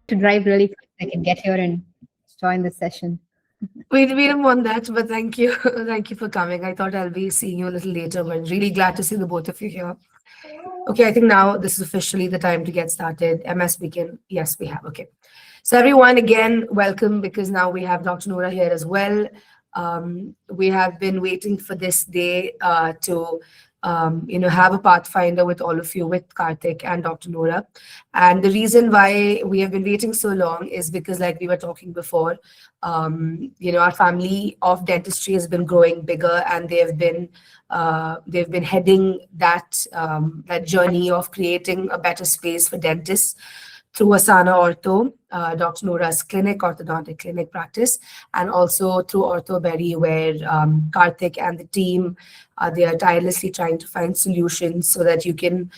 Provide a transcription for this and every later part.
to drive really fast. I can get here and join the session. We don't want that, but thank you. Thank you for coming. I thought I'll be seeing you a little later, but really glad to see the both of you here. Okay, I think now this is officially the time to get started. MS begin. Yes, we have. Okay. So everyone, again, welcome, because now we have Dr. Nourah here as well. We have been waiting for this day to have a pathfinder with all of you, with Karthik and Dr. Nourah. And the reason why we have been waiting so long is because, like we were talking before, our family of dentistry has been growing bigger, and they've been heading that journey of creating a better space for dentists through Asana Ortho, Dr. Nourah's clinic, orthodontic clinic practice, and also through OrthoBerry, where Karthik and the team, they are tirelessly trying to find solutions so that you can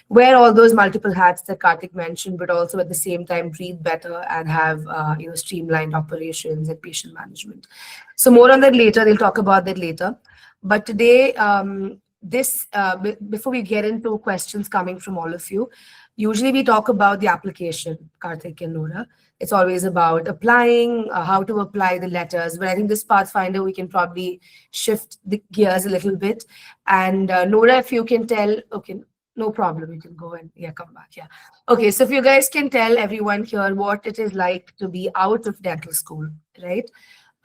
wear all those multiple hats that Karthik mentioned, but also at the same time breathe better and have streamlined operations and patient management. So more on that later. They'll talk about that later. But today, before we get into questions coming from all of you, usually we talk about the application, Karthik and Nourah. It's always about applying, how to apply the letters. But I think this Pathfinder, we can probably shift the gears a little bit. And Nourah, if you can tell, okay, no problem, you can go and come back. Yeah. Okay, so if you guys can tell everyone here what it is like to be out of dental school, right?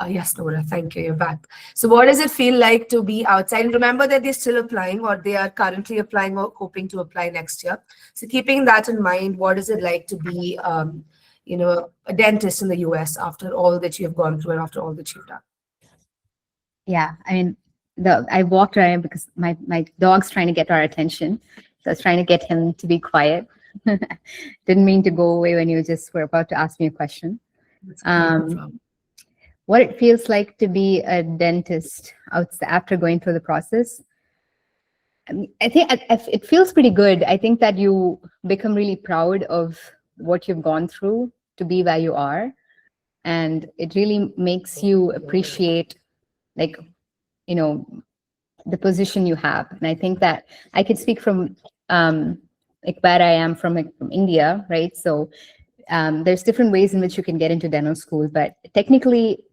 Yes, Nourah, thank you. You're back. So what does it feel like to be outside? And remember that they're still applying, or they are currently applying or hoping to apply next year. So keeping that in mind, what is it like to be, a dentist in the US after all that you have gone through and after all that you've done? Yeah, I mean, I walked around because my dog's trying to get our attention. So I was trying to get him to be quiet. Didn't mean to go away when you just were about to ask me a question. What it feels like to be a dentist after going through the process. I think it feels pretty good. I think that you become really proud of what you've gone through to be where you are. And it really makes you appreciate, the position you have. And I think that I could speak from where I am from India, right? So there's different ways in which you can get into dental school, but technically,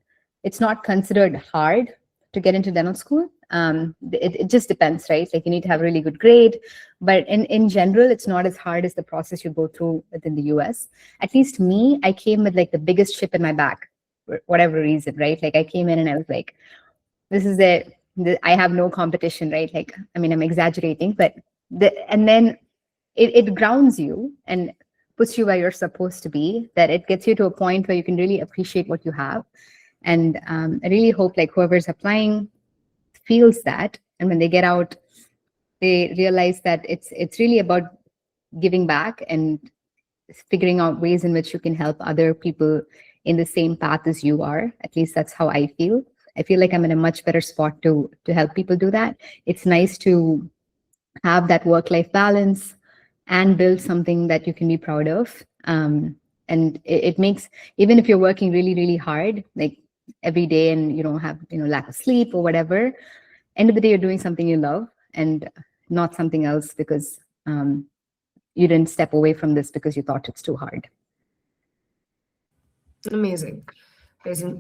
it's not considered hard to get into dental school. It just depends, right? Like you need to have a really good grade, but in general, it's not as hard as the process you go through within the US. At least me, I came with like the biggest chip in my back, for whatever reason, right? Like I came in and I was like, this is it. I have no competition, right? Like, I mean, I'm exaggerating, but and then it grounds you and puts you where you're supposed to be, that it gets you to a point where you can really appreciate what you have. And I really hope like whoever's applying feels that, and when they get out, they realize that it's really about giving back and figuring out ways in which you can help other people in the same path as you are. At least that's how I feel. I feel like I'm in a much better spot to help people do that. It's nice to have that work-life balance and build something that you can be proud of. And it makes, even if you're working really, really hard, like every day, and you don't have lack of sleep or whatever, end of the day you're doing something you love and not something else because you didn't step away from this because you thought it's too hard. Amazing.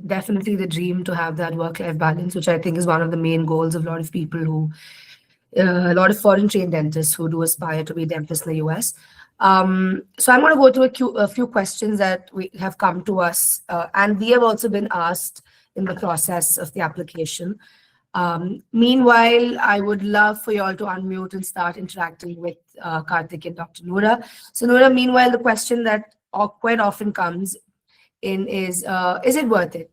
Definitely the dream to have that work-life balance, which I think is one of the main goals of a lot of people who, a lot of foreign trained dentists who do aspire to be dentists in the US. So I'm going to go to a few questions that we have come to us, and we have also been asked in the process of the application. Meanwhile, I would love for you all to unmute and start interacting with Karthik and Dr. Nourah. So Nourah, meanwhile, the question that quite often comes in is it worth it?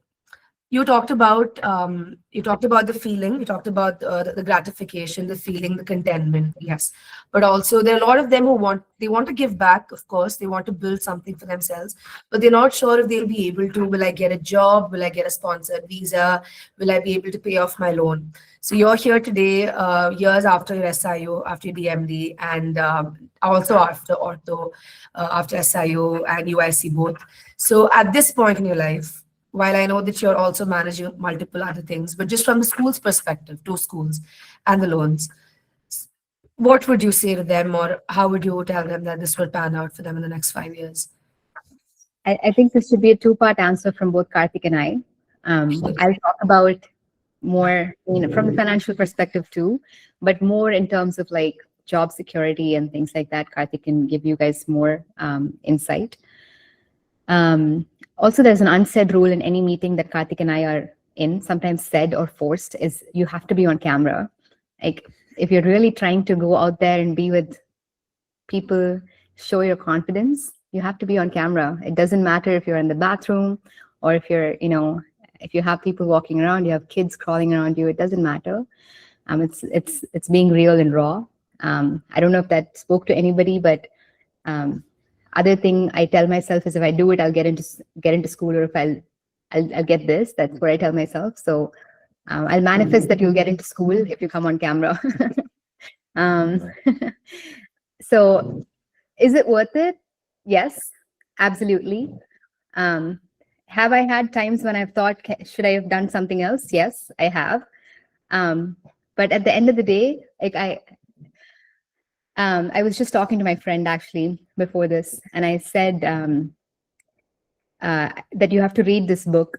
You talked about the feeling, you talked about the gratification, the feeling, the contentment, yes. But also there are a lot of them who want to give back, of course, they want to build something for themselves, but they're not sure if they'll be able to. Will I get a job? Will I get a sponsored visa? Will I be able to pay off my loan? So you're here today, years after your SIU, after your DMD, and also after ortho, after SIU and UIC both. So at this point in your life, while I know that you're also managing multiple other things, but just from the school's perspective, 2 schools and the loans, what would you say to them, or how would you tell them that this will pan out for them in the next 5 years? I think this should be a two-part answer from both Karthik and I. I'll talk about more, from the financial perspective too, but more in terms of like job security and things like that. Karthik can give you guys more insight. Also, there's an unsaid rule in any meeting that Karthik and I are in, sometimes said or forced, is you have to be on camera. Like, if you're really trying to go out there and be with people, show your confidence, you have to be on camera. It doesn't matter if you're in the bathroom or if you're, if you have people walking around, you have kids crawling around you, it doesn't matter. It's being real and raw. I don't know if that spoke to anybody, but other thing I tell myself is if I do it, I'll get into school, or if I'll get this. That's what I tell myself. So I'll manifest that you'll get into school if you come on camera. So is it worth it? Yes, absolutely. Have I had times when I've thought, should I have done something else? Yes, I have. But at the end of the day, like I was just talking to my friend actually before this, and I said that you have to read this book.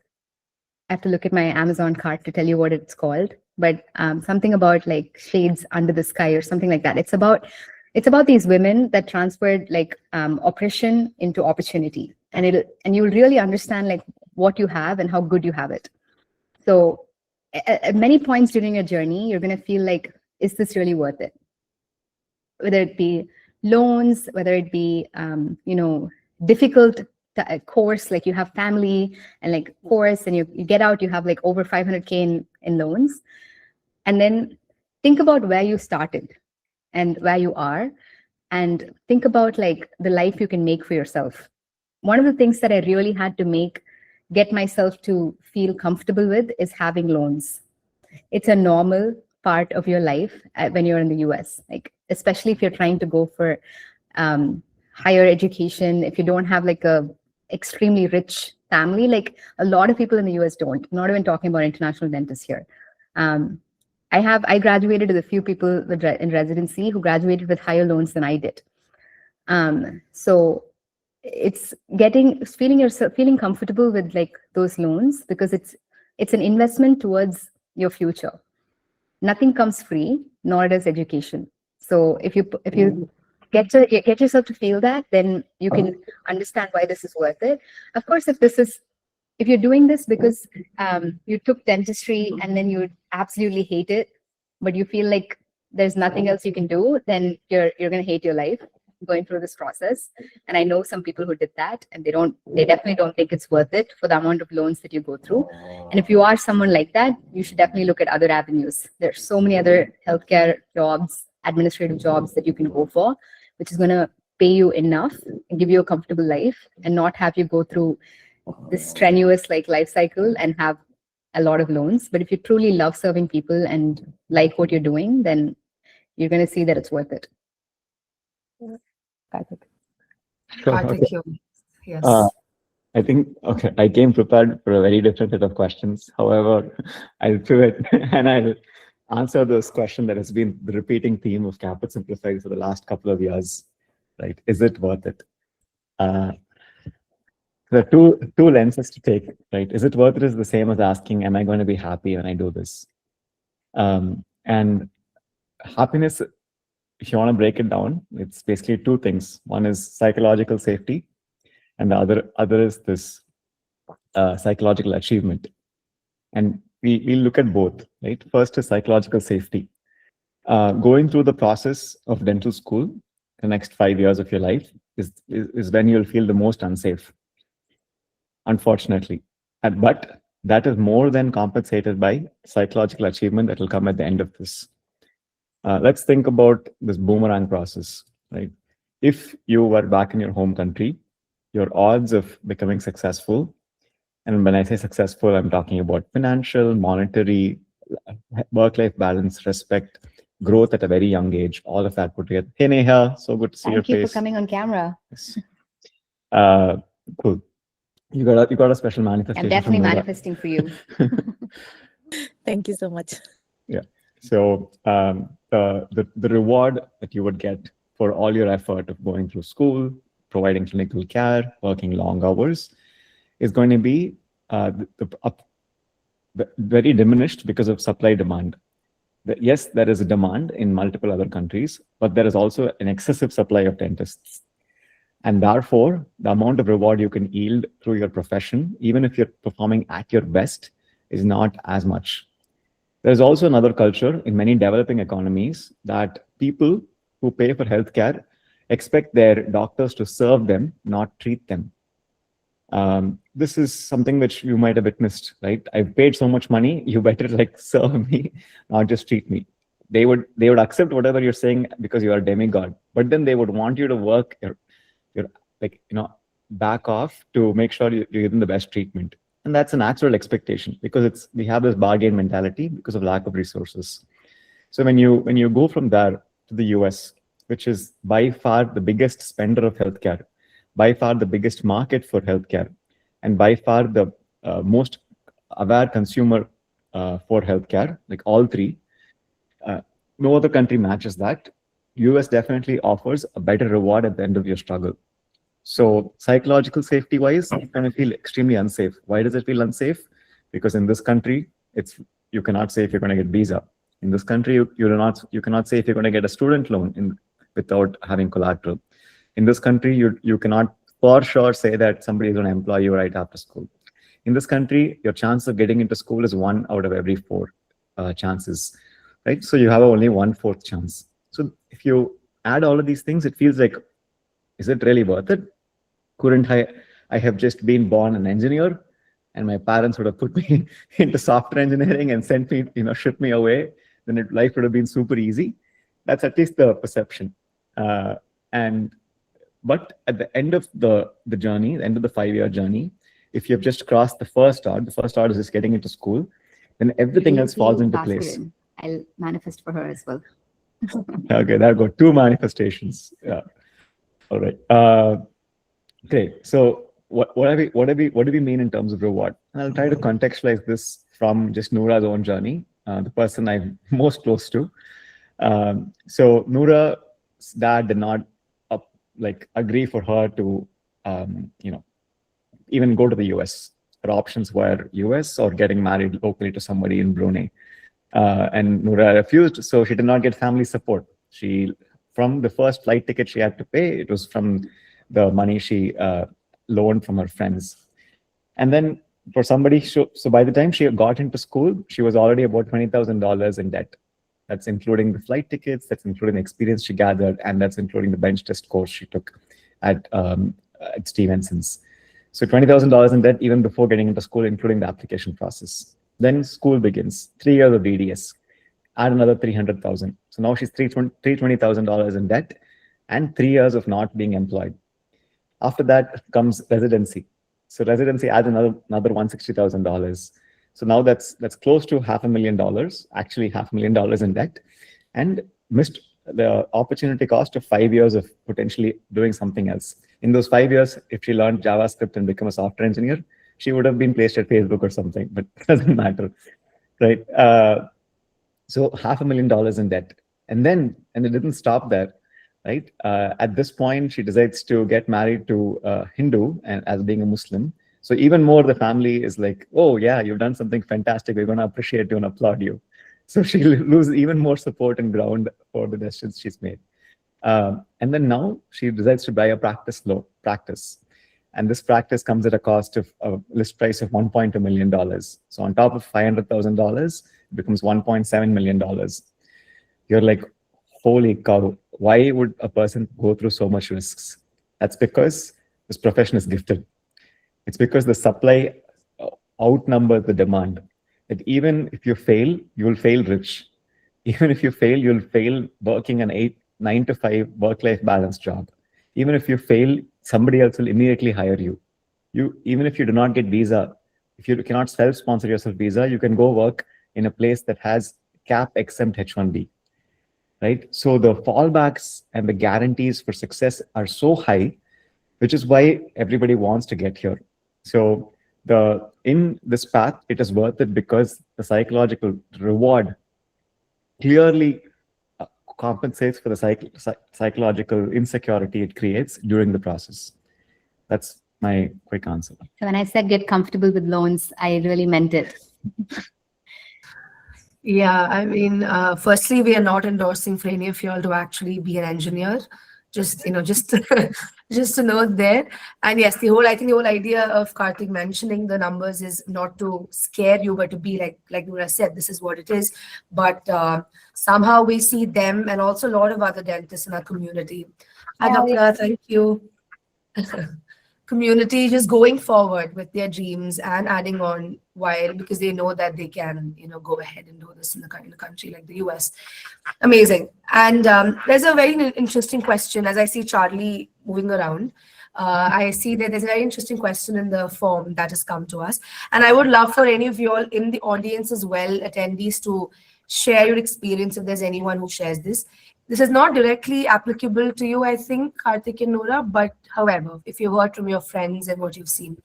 I have to look at my Amazon cart to tell you what it's called, but something about like Shades Under the Sky or something like that. It's about these women that transferred like oppression into opportunity, and you'll really understand like what you have and how good you have it. So at many points during your journey, you're going to feel like, is this really worth it? Whether it be loans, whether it be difficult course, like you have family and like course, and you get out, you have like over 500K in loans, and then think about where you started and where you are, and think about like the life you can make for yourself. One of the things that I really had to get myself to feel comfortable with is having loans. It's a normal part of your life when you're in the US, like especially if you're trying to go for higher education, if you don't have like a extremely rich family, like a lot of people in the US don't. I'm not even talking about international dentists here. I graduated with a few people in residency who graduated with higher loans than I did. So it's feeling comfortable with like those loans, because it's an investment towards your future. Nothing comes free, nor does education. So if you get yourself to feel that, then you can understand why this is worth it. Of course, if you're doing this because you took dentistry and then you absolutely hate it, but you feel like there's nothing else you can do, then you're going to hate your life going through this process. And I know some people who did that, and they definitely don't think it's worth it for the amount of loans that you go through. And if you are someone like that, you should definitely look at other avenues. There's so many other healthcare jobs, administrative jobs that you can go for, which is going to pay you enough and give you a comfortable life, and not have you go through this strenuous like life cycle and have a lot of loans. But if you truly love serving people and like what you're doing, then you're going to see that it's worth it. Karthik. Sure, Karthik, okay. yes. I think, okay, I came prepared for a very different set of questions. However, I'll pivot and I'll answer this question that has been the repeating theme of Caapid Simplified for the last couple of years, right? Is it worth it? There are two lenses to take, right? Is it worth it is the same as asking, am I going to be happy when I do this? And happiness, if you want to break it down, it's basically two things. One is psychological safety, and the other is this psychological achievement. And we look at both, right? First is psychological safety. Going through the process of dental school, the next 5 years of your life is when you'll feel the most unsafe, unfortunately. But that is more than compensated by psychological achievement that will come at the end of this. Let's think about this boomerang process, right? If you were back in your home country, your odds of becoming successful, and when I say successful, I'm talking about financial, monetary, work-life balance, respect, growth at a very young age, all of that put together. Hey Neha, so good to see your face. Thank you for coming on camera. Yes. Cool. You got a special manifestation. I'm definitely from Nourah. manifesting for you. Thank you so much. Yeah. So the reward that you would get for all your effort of going through school, providing clinical care, working long hours, is going to be very diminished because of supply demand. Yes, there is a demand in multiple other countries, but there is also an excessive supply of dentists. And therefore, the amount of reward you can yield through your profession, even if you're performing at your best, is not as much. There's also another culture in many developing economies that people who pay for healthcare expect their doctors to serve them, not treat them. This is something which you might have witnessed, right? I've paid so much money, you better like serve me, not just treat me. They would accept whatever you're saying because you are a demigod, but then they would want you to work your like, back off to make sure you're getting the best treatment. And that's a natural expectation because we have this bargain mentality because of lack of resources. So when you go from there to the US, which is by far the biggest spender of healthcare, by far the biggest market for healthcare, and by far the most aware consumer for healthcare, like all three, no other country matches that. US definitely offers a better reward at the end of your struggle. So psychological safety wise, it's going to feel extremely unsafe. Why does it feel unsafe? Because in this country, you cannot say if you're going to get visa. In this country, you cannot say if you're going to get a student loan without having collateral. In this country, you cannot for sure say that somebody is going to employ you right after school. In this country, your chance of getting into school is 1 out of every 4 chances, right? So you have only 1/4 chance. So if you add all of these things, it feels like, is it really worth it? Couldn't I have just been born an engineer and my parents would have put me into software engineering and sent me, shipped me away, then life would have been super easy. That's at least the perception. But at the end of the journey, the end of the 5-year journey, if you've just crossed the first art is just getting into school, then everything else falls into place. I'll manifest for her as well. Okay, there go 2 manifestations. Yeah. All right. Great. So what do we mean in terms of reward? And I'll try to contextualize this from just Nourah's own journey, the person I'm most close to. So Nourah's dad did not agree for her to even go to the US. Her options were US or getting married locally to somebody in Brunei. And Nourah refused, so she did not get family support. From the first flight ticket she had to pay, it was from the money she loaned from her friends. And then for somebody, so by the time she got into school, she was already about $20,000 in debt. That's including the flight tickets, that's including the experience she gathered, and that's including the bench test course she took at Stevenson's. So $20,000 in debt even before getting into school, including the application process. Then school begins, 3 years of DDS, add another 300,000. So now she's $320,000 in debt and 3 years of not being employed. After that comes residency. So residency adds another $160,000. So now that's close to $500,000, actually $500,000 in debt, and missed the opportunity cost of 5 years of potentially doing something else. In those 5 years, if she learned JavaScript and become a software engineer, she would have been placed at Facebook or something, but it doesn't matter, right? So $500,000 in debt. And it didn't stop there, right? At this point, she decides to get married to a Hindu and as being a Muslim. So even more, the family is like, oh yeah, you've done something fantastic. We're going to appreciate you and applaud you. So she loses even more support and ground for the decisions she's made. And then now she decides to buy a practice. And this practice comes at a cost of a list price of $1.2 million. So on top of $500,000, it becomes $1.7 million. You're like, holy cow, why would a person go through so much risks? That's because this profession is gifted. It's because the supply outnumbers the demand. That even if you fail, you will fail rich. Even if you fail, you'll fail working an 9 to 5 work-life balance job. Even if you fail, somebody else will immediately hire you. Even if you do not get visa, if you cannot self-sponsor yourself visa, you can go work in a place that has CAP exempt H1B, right? So the fallbacks and the guarantees for success are so high, which is why everybody wants to get here. So in this path, it is worth it because the psychological reward clearly compensates for the psychological insecurity it creates during the process. That's my quick answer. So when I said get comfortable with loans, I really meant it. Yeah, I mean, firstly, we are not endorsing for any of y'all to actually be an engineer. Just, just just a note there. And yes, I think the whole idea of Karthik mentioning the numbers is not to scare you, but to be like Nourah said, this is what it is. But somehow we see them and also a lot of other dentists in our community. Hi, Dr. Thank you. Community just going forward with their dreams and adding on because they know that they can, go ahead and do this in a country like the US. Amazing. And there's a very interesting question as I see Charlie moving around. I see that there's a very interesting question in the form that has come to us. And I would love for any of you all in the audience as well, attendees, to share your experience if there's anyone who shares this. This is not directly applicable to you, I think, Karthik and Nourah, but however, if you've heard from your friends and what you've seen,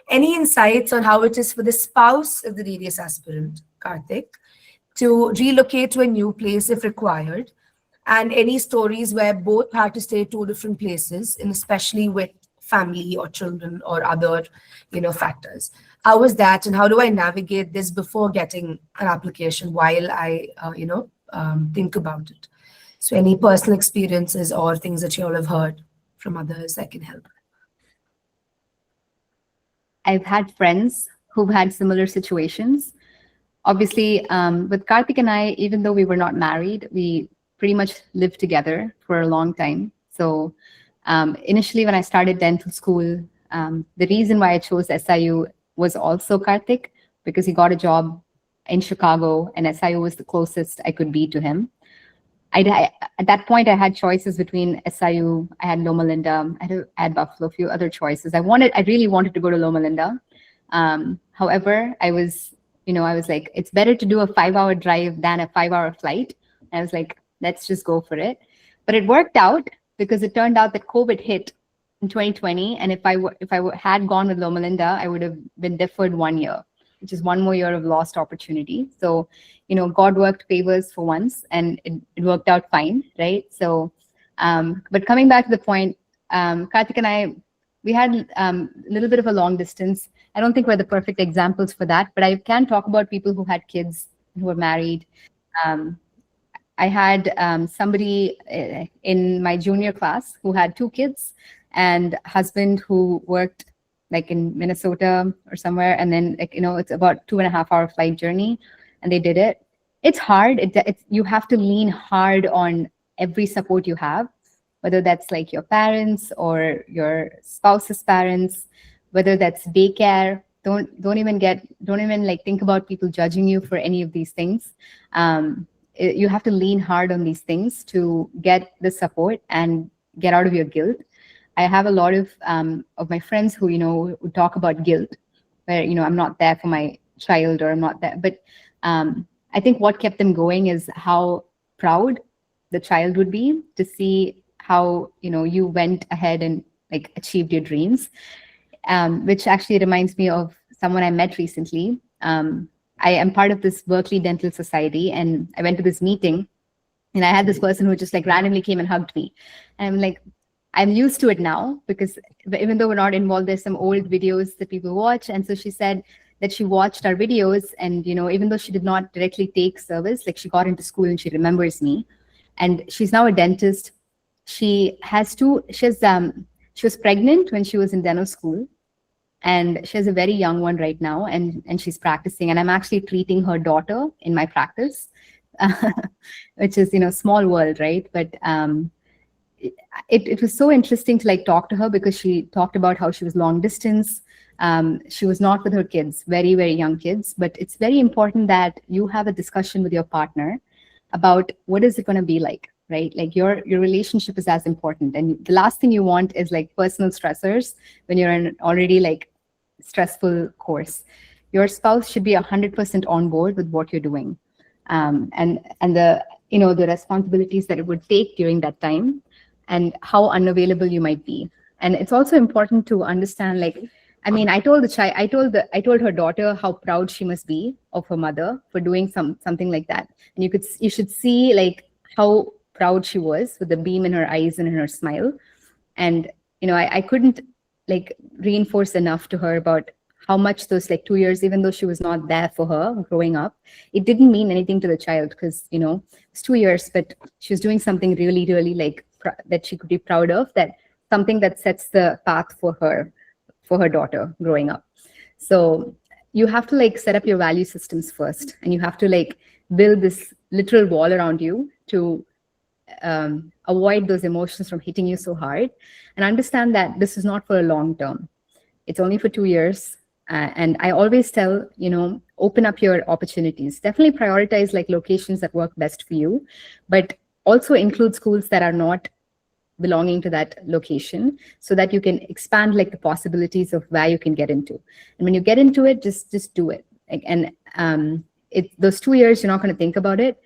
any insights on how it is for the spouse of the DDS aspirant, Karthik, to relocate to a new place if required, and any stories where both had to stay 2 different places, and especially with family or children or other, factors. How was that, and how do I navigate this before getting an application while I, think about it? So any personal experiences or things that you all have heard from others that can help? I've had friends who've had similar situations. Obviously, with Karthik and I, even though we were not married, we pretty much lived together for a long time. So initially, when I started dental school, the reason why I chose SIU was also Karthik, because he got a job in Chicago and SIU was the closest I could be to him. At that point, I had choices between SIU, I had Loma Linda, I had Buffalo, a few other choices. I really wanted to go to Loma Linda. However, I was like, it's better to do a 5-hour drive than a 5-hour flight. And I was like, let's just go for it. But it worked out because it turned out that COVID hit in 2020. And if I had gone with Loma Linda, I would have been deferred 1 year, which is 1 more year of lost opportunity. So, God worked favors for once and it worked out fine, right? So, but coming back to the point, Karthik and I, we had a little bit of a long distance. I don't think we're the perfect examples for that, but I can talk about people who had kids, who were married. I had somebody in my junior class who had 2 kids and a husband who worked like in Minnesota or somewhere. And then, it's about 2.5-hour flight journey. And they did it. It's hard. You have to lean hard on every support you have, whether that's like your parents or your spouse's parents, whether that's daycare. Don't even like think about people judging you for any of these things. You have to lean hard on these things to get the support and get out of your guilt. I have a lot of my friends who, who talk about guilt, where, I'm not there for my child or I'm not there. But I think what kept them going is how proud the child would be to see how, you went ahead and like achieved your dreams, which actually reminds me of someone I met recently. I am part of this Berkeley Dental Society, and I went to this meeting and I had this person who just like randomly came and hugged me. And I'm like, I'm used to it now because even though we're not involved, there's some old videos that people watch. And so she said that she watched our videos and, even though she did not directly take service, like she got into school and she remembers me. And she's now a dentist. She was pregnant when she was in dental school. And she has a very young one right now and she's practicing. And I'm actually treating her daughter in my practice, which is, small world, right? But it was so interesting to like talk to her because she talked about how she was long distance. She was not with her kids, very, very young kids, but it's very important that you have a discussion with your partner about what is it going to be like, right? Like your relationship is as important. And the last thing you want is like personal stressors when you're in already like stressful course. Your spouse should be 100% on board with what you're doing. And the, the responsibilities that it would take during that time and how unavailable you might be. And it's also important to understand, like, I mean, I told her daughter how proud she must be of her mother for doing something like that. And you should see like how proud she was with the beam in her eyes and in her smile. And, I couldn't like reinforce enough to her about how much those like 2 years, even though she was not there for her growing up, it didn't mean anything to the child because, it's 2 years, but she was doing something really, really like that she could be proud of, that something that sets the path for her daughter growing up. So you have to like set up your value systems first, and you have to like build this literal wall around you to avoid those emotions from hitting you so hard, and understand that this is not for a long term. It's only for 2 years. And I always tell, open up your opportunities. Definitely prioritize like locations that work best for you, but also include schools that are not belonging to that location, so that you can expand like the possibilities of where you can get into. And when you get into it, just do it. And those 2 years, you're not going to think about it.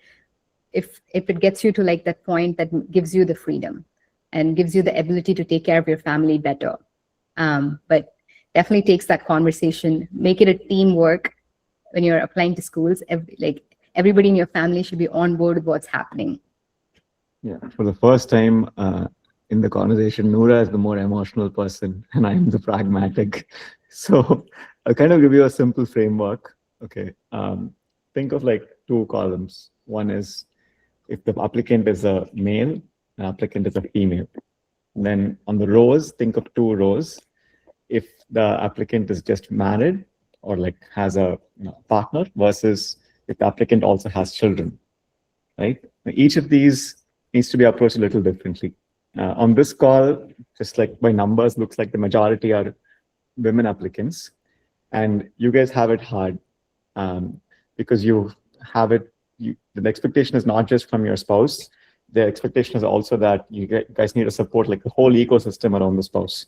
If it gets you to like that point that gives you the freedom and gives you the ability to take care of your family better. But definitely takes that conversation, make it a teamwork when you're applying to schools. Everybody in your family should be on board with what's happening. Yeah, for the first time in the conversation, Nourah is the more emotional person and I'm the pragmatic. So I'll kind of give you a simple framework. Okay, think of like two columns. One is if the applicant is a male, the applicant is a female. And then on the rows, think of two rows. If the applicant is just married or like has a partner versus if the applicant also has children, right? Each of these needs to be approached a little differently. On this call, just like by numbers, looks like the majority are women applicants, and you guys have it hard because you have it. The expectation is not just from your spouse. The expectation is also that you guys need to support like the whole ecosystem around the spouse.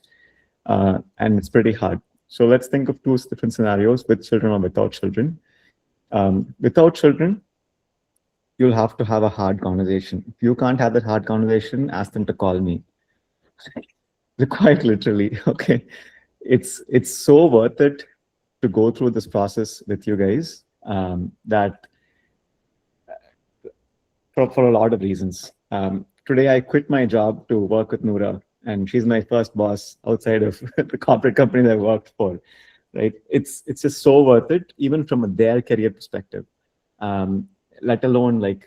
And it's pretty hard. So let's think of two different scenarios, with children or without children. Without children, you'll have to have a hard conversation. If you can't have that hard conversation, ask them to call me. Quite literally, okay? It's so worth it to go through this process with you guys that for a lot of reasons. Today, I quit my job to work with Nourah, and she's my first boss outside of the corporate company that I worked for, right? It's just so worth it, even from their career perspective, let alone like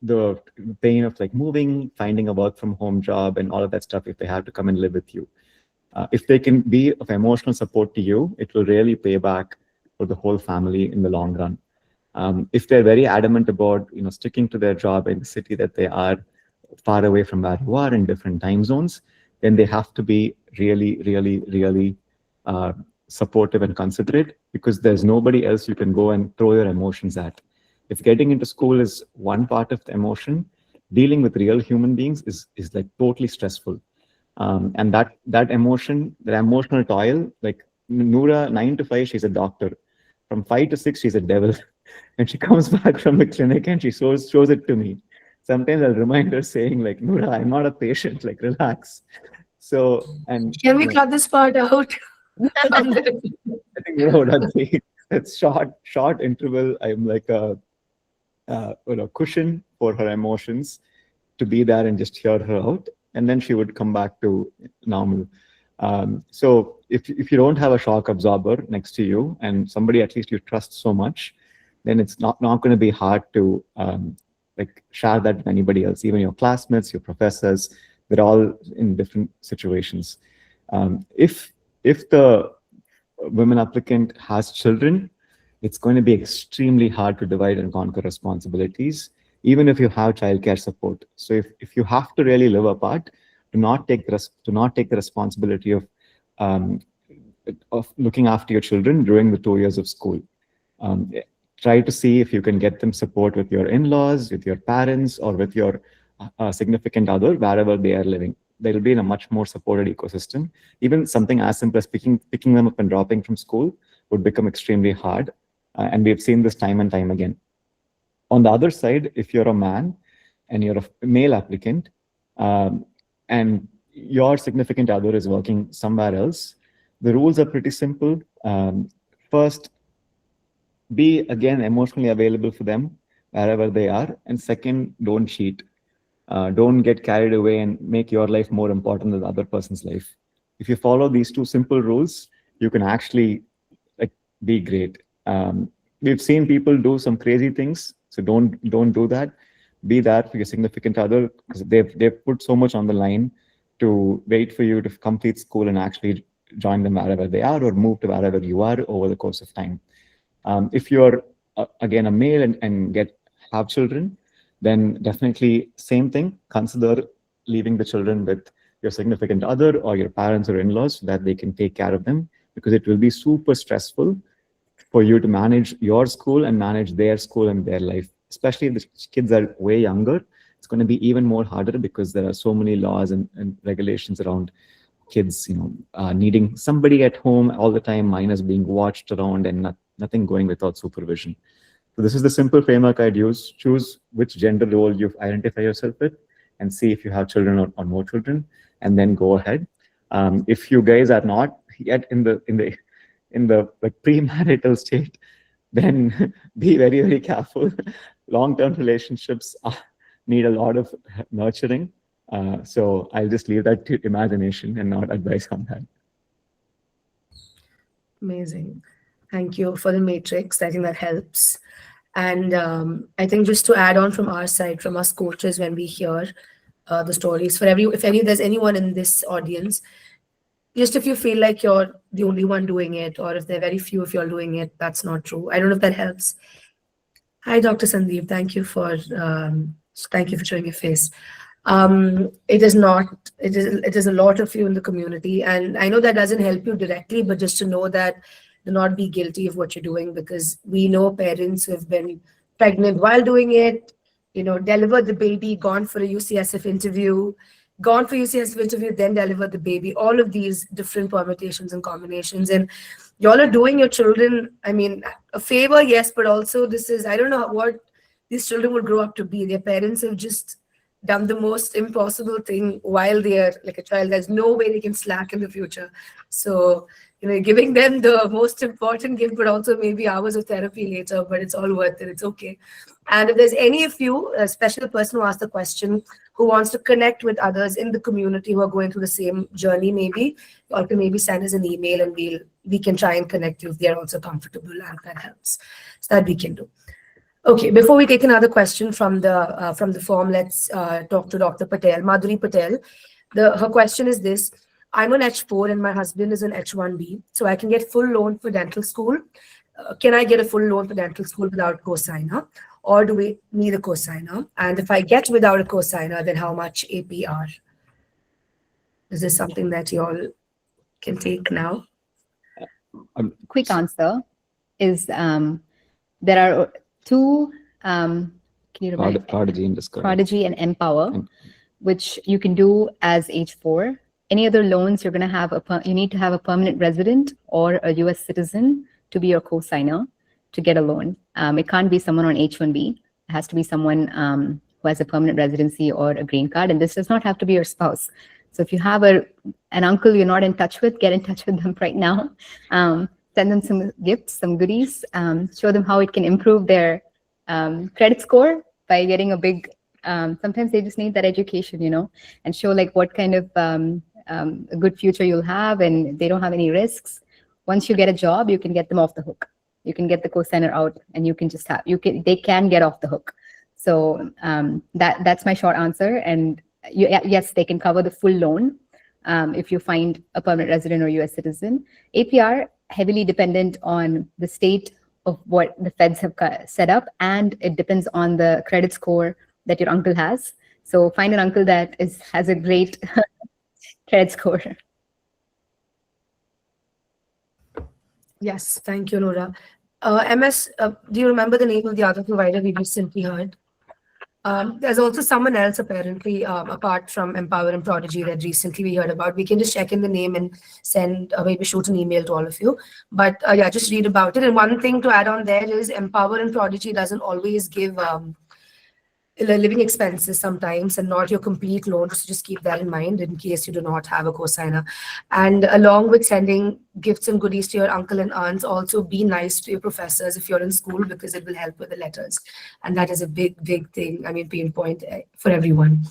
the pain of like moving, finding a work from home job and all of that stuff if they have to come and live with you. If they can be of emotional support to you, it will really pay back for the whole family in the long run. If they're very adamant about sticking to their job in the city that they are, far away from where you are in different time zones, then they have to be really, really, really supportive and considerate, because there's nobody else you can go and throw your emotions at. If getting into school is one part of the emotion, dealing with real human beings is like totally stressful. And that emotion, the emotional toil, like Nourah, 9 to 5, she's a doctor. From 5 to 6, she's a devil. And she comes back from the clinic and she shows it to me. Sometimes I'll remind her saying like, Nourah, I'm not a patient, like relax. So, and can we cut this part out? I think that's short interval. I'm like a cushion for her emotions to be there and just hear her out. And then she would come back to normal. So if you don't have a shock absorber next to you and somebody at least you trust so much, then it's not going to be hard to like share that with anybody else, even your classmates, your professors. They're all in different situations. If the women applicant has children, it's going to be extremely hard to divide and conquer responsibilities, even if you have childcare support. So if you have to really live apart, do not take the responsibility of looking after your children during the 2 years of school. Try to see if you can get them support with your in-laws, with your parents, or with your significant other, wherever they are living. They'll be in a much more supported ecosystem. Even something as simple as picking them up and dropping from school would become extremely hard. And we've seen this time and time again. On the other side, if you're a man and you're a male applicant, and your significant other is working somewhere else, the rules are pretty simple. First, be again emotionally available for them wherever they are, and second, don't cheat. Don't get carried away and make your life more important than the other person's life. If you follow these two simple rules, you can actually like be great. We've seen people do some crazy things, so don't do that. Be that for your significant other, because they've put so much on the line to wait for you to complete school and actually join them wherever they are or move to wherever you are over the course of time. If you're again a male and have children, then definitely same thing. Consider leaving the children with your significant other or your parents or in-laws so that they can take care of them, because it will be super stressful for you to manage your school and manage their school and their life. Especially if the kids are way younger, it's going to be even more harder because there are so many laws and regulations around kids, needing somebody at home all the time, minors being watched around and nothing going without supervision. So this is the simple framework I'd use. Choose which gender role you identify yourself with and see if you have children or no children, and then go ahead. If you guys are not yet in the like premarital state, then be very, very careful. Long-term relationships need a lot of nurturing. So I'll just leave that to imagination and not advice on that. Amazing. Thank you for the matrix. I think that helps. And I think just to add on from our side, from us coaches, when we hear the stories, if there's anyone in this audience, just if you feel like you're the only one doing it, or if there are very few of you all doing it, that's not true. I don't know if that helps. Hi, Dr. Sandeep. Thank you for showing your face. It is a lot of you in the community, and I know that doesn't help you directly, but just to know that do not be guilty of what you're doing, because we know parents who have been pregnant while doing it, delivered the baby, gone for a UCSF interview, then delivered the baby, all of these different permutations and combinations. And y'all are doing your children, I mean, a favor, yes, but also I don't know what these children will grow up to be. Their parents have just done the most impossible thing while they're like a child. There's no way they can slack in the future. So, giving them the most important gift, but also maybe hours of therapy later, but it's all worth it. It's okay. And if there's any of you, a special person who asked the question, who wants to connect with others in the community who are going through the same journey, maybe, or can maybe send us an email and we can try and connect you if they're also comfortable, and that helps. So that we can do. Okay, before we take another question from the form, let's talk to Dr. Patel, Madhuri Patel. Her question is this: I'm on H4 and my husband is on H1B, so I can get full loan for dental school. Can I get a full loan for dental school without cosigner, or do we need a cosigner? And if I get without a cosigner, then how much APR? Is this something that you all can take now? Quick answer is there are two, can you remember? Prodigy and Discover. Prodigy and Empower, which you can do as H4. Any other loans, you're going to have you need to have a permanent resident or a US citizen to be your co-signer to get a loan. It can't be someone on H1B. It has to be someone who has a permanent residency or a green card, and this does not have to be your spouse. So if you have an uncle you're not in touch with, get in touch with them right now. Send them some gifts, some goodies, show them how it can improve their credit score by getting a big, sometimes they just need that education, and show like what kind of a good future you'll have, and they don't have any risks. Once you get a job, you can get them off the hook. You can get the co-signer out, and you can just they can get off the hook. So that's my short answer. And yes, they can cover the full loan if you find a permanent resident or US citizen. APR, heavily dependent on the state of what the feds have set up, and it depends on the credit score that your uncle has. So find an uncle that has a great credit score. Yes, thank you, Nourah. MS, do you remember the name of the other provider we just simply heard? There's also someone else apparently, apart from Empower and Prodigy, that recently we heard about. We can just check in the name and send, maybe shoot an email to all of you. But yeah, just read about it. And one thing to add on there is Empower and Prodigy doesn't always give living expenses sometimes and not your complete loan. So just keep that in mind in case you do not have a cosigner. And along with sending gifts and goodies to your uncle and aunts, also be nice to your professors if you're in school, because it will help with the letters. And that is a big thing, I mean, pain point for everyone.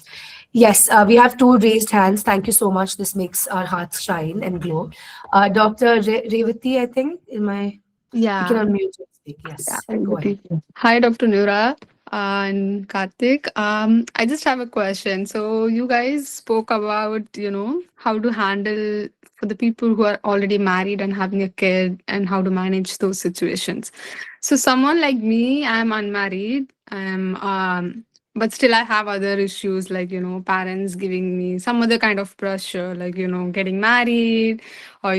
Yes, we have 2 raised hands. Thank you so much. This makes our hearts shine and glow. Dr. Revati, I think, you can Yeah. unmute and speak. Yes, go ahead. Hi, Dr. Nourah and Karthik. I just have a question. So you guys spoke about, how to handle for the people who are already married and having a kid and how to manage those situations. So someone like me, I'm unmarried. But still I have other issues like, parents giving me some other kind of pressure, like, getting married or,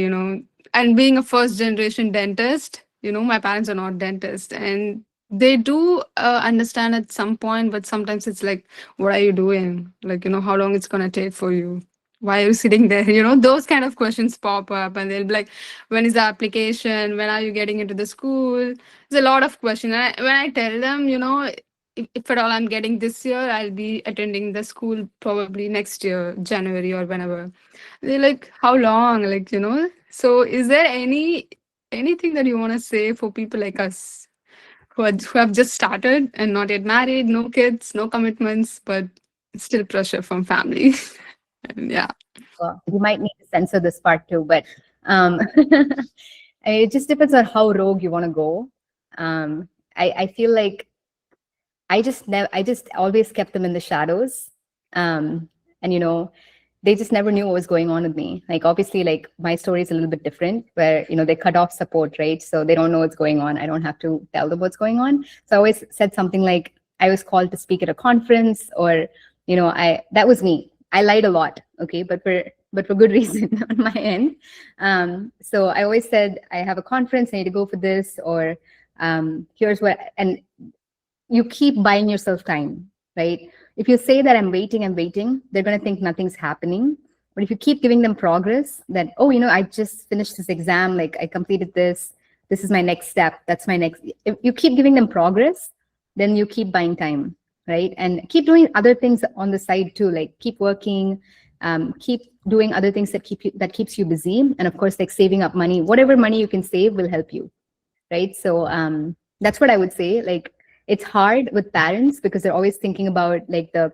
and being a first generation dentist, my parents are not dentists and they do understand at some point, but sometimes it's like, what are you doing? Like, how long it's going to take for you? Why are you sitting there? Those kind of questions pop up and they'll be like, when is the application? When are you getting into the school? There's a lot of questions. And when I tell them, if at all I'm getting this year, I'll be attending the school probably next year, January or whenever. They're like, how long? Like, So is there anything that you want to say for people like us who have just started and not yet married, no kids, no commitments, but still pressure from family? And yeah. Well, you might need to censor this part too, but it just depends on how rogue you want to go. I feel like I just always kept them in the shadows. And they just never knew what was going on with me. Like, obviously, like my story is a little bit different where, they cut off support, right? So they don't know what's going on. I don't have to tell them what's going on. So I always said something like, I was called to speak at a conference, or, that was me. I lied a lot. Okay. But for good reason on my end. So I always said, I have a conference, I need to go for this, or here's what, and you keep buying yourself time, right? If you say that I'm waiting, they're going to think nothing's happening. But if you keep giving them progress, that, oh, I just finished this exam, like I completed this is my next step, that's my next. If you keep giving them progress, then you keep buying time, right? And keep doing other things on the side too, like keep working, keep doing other things that keeps you busy. And of course, like saving up money, whatever money you can save will help you, right? So that's what I would say. Like, it's hard with parents because they're always thinking about like the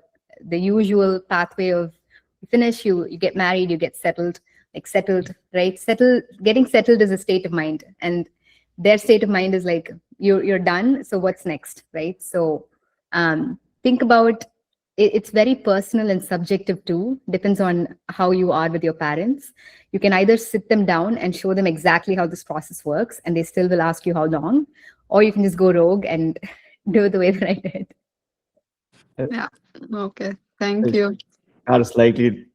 usual pathway of you finish, you get married, you get settled, right? Getting settled is a state of mind, and their state of mind is like you're done. So what's next, right? So think about it. It's very personal and subjective too. Depends on how you are with your parents. You can either sit them down and show them exactly how this process works, and they still will ask you how long, or you can just go rogue and do it the way that I did. Yeah. Okay. Thank you. I had a slightly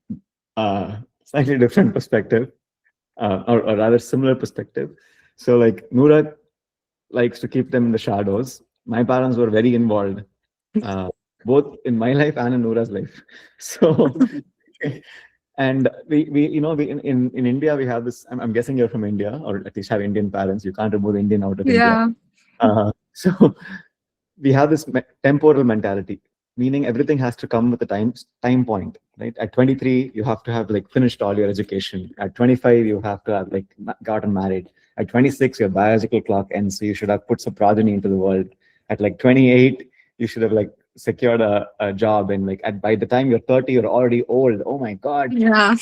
different perspective, or rather similar perspective. So like Nourah likes to keep them in the shadows. My parents were very involved, both in my life and in Nourah's life. So, and we in India we have this. I'm guessing you're from India, or at least have Indian parents. You can't remove the Indian out of India. So we have this temporal mentality, meaning everything has to come with a time point, right? At 23, you have to have like finished all your education. At 25, you have to have like gotten married. At 26, your biological clock ends, so you should have put some progeny into the world. At like 28, you should have like secured a job, and like by the time you're 30, you're already old. Oh my God. Yeah.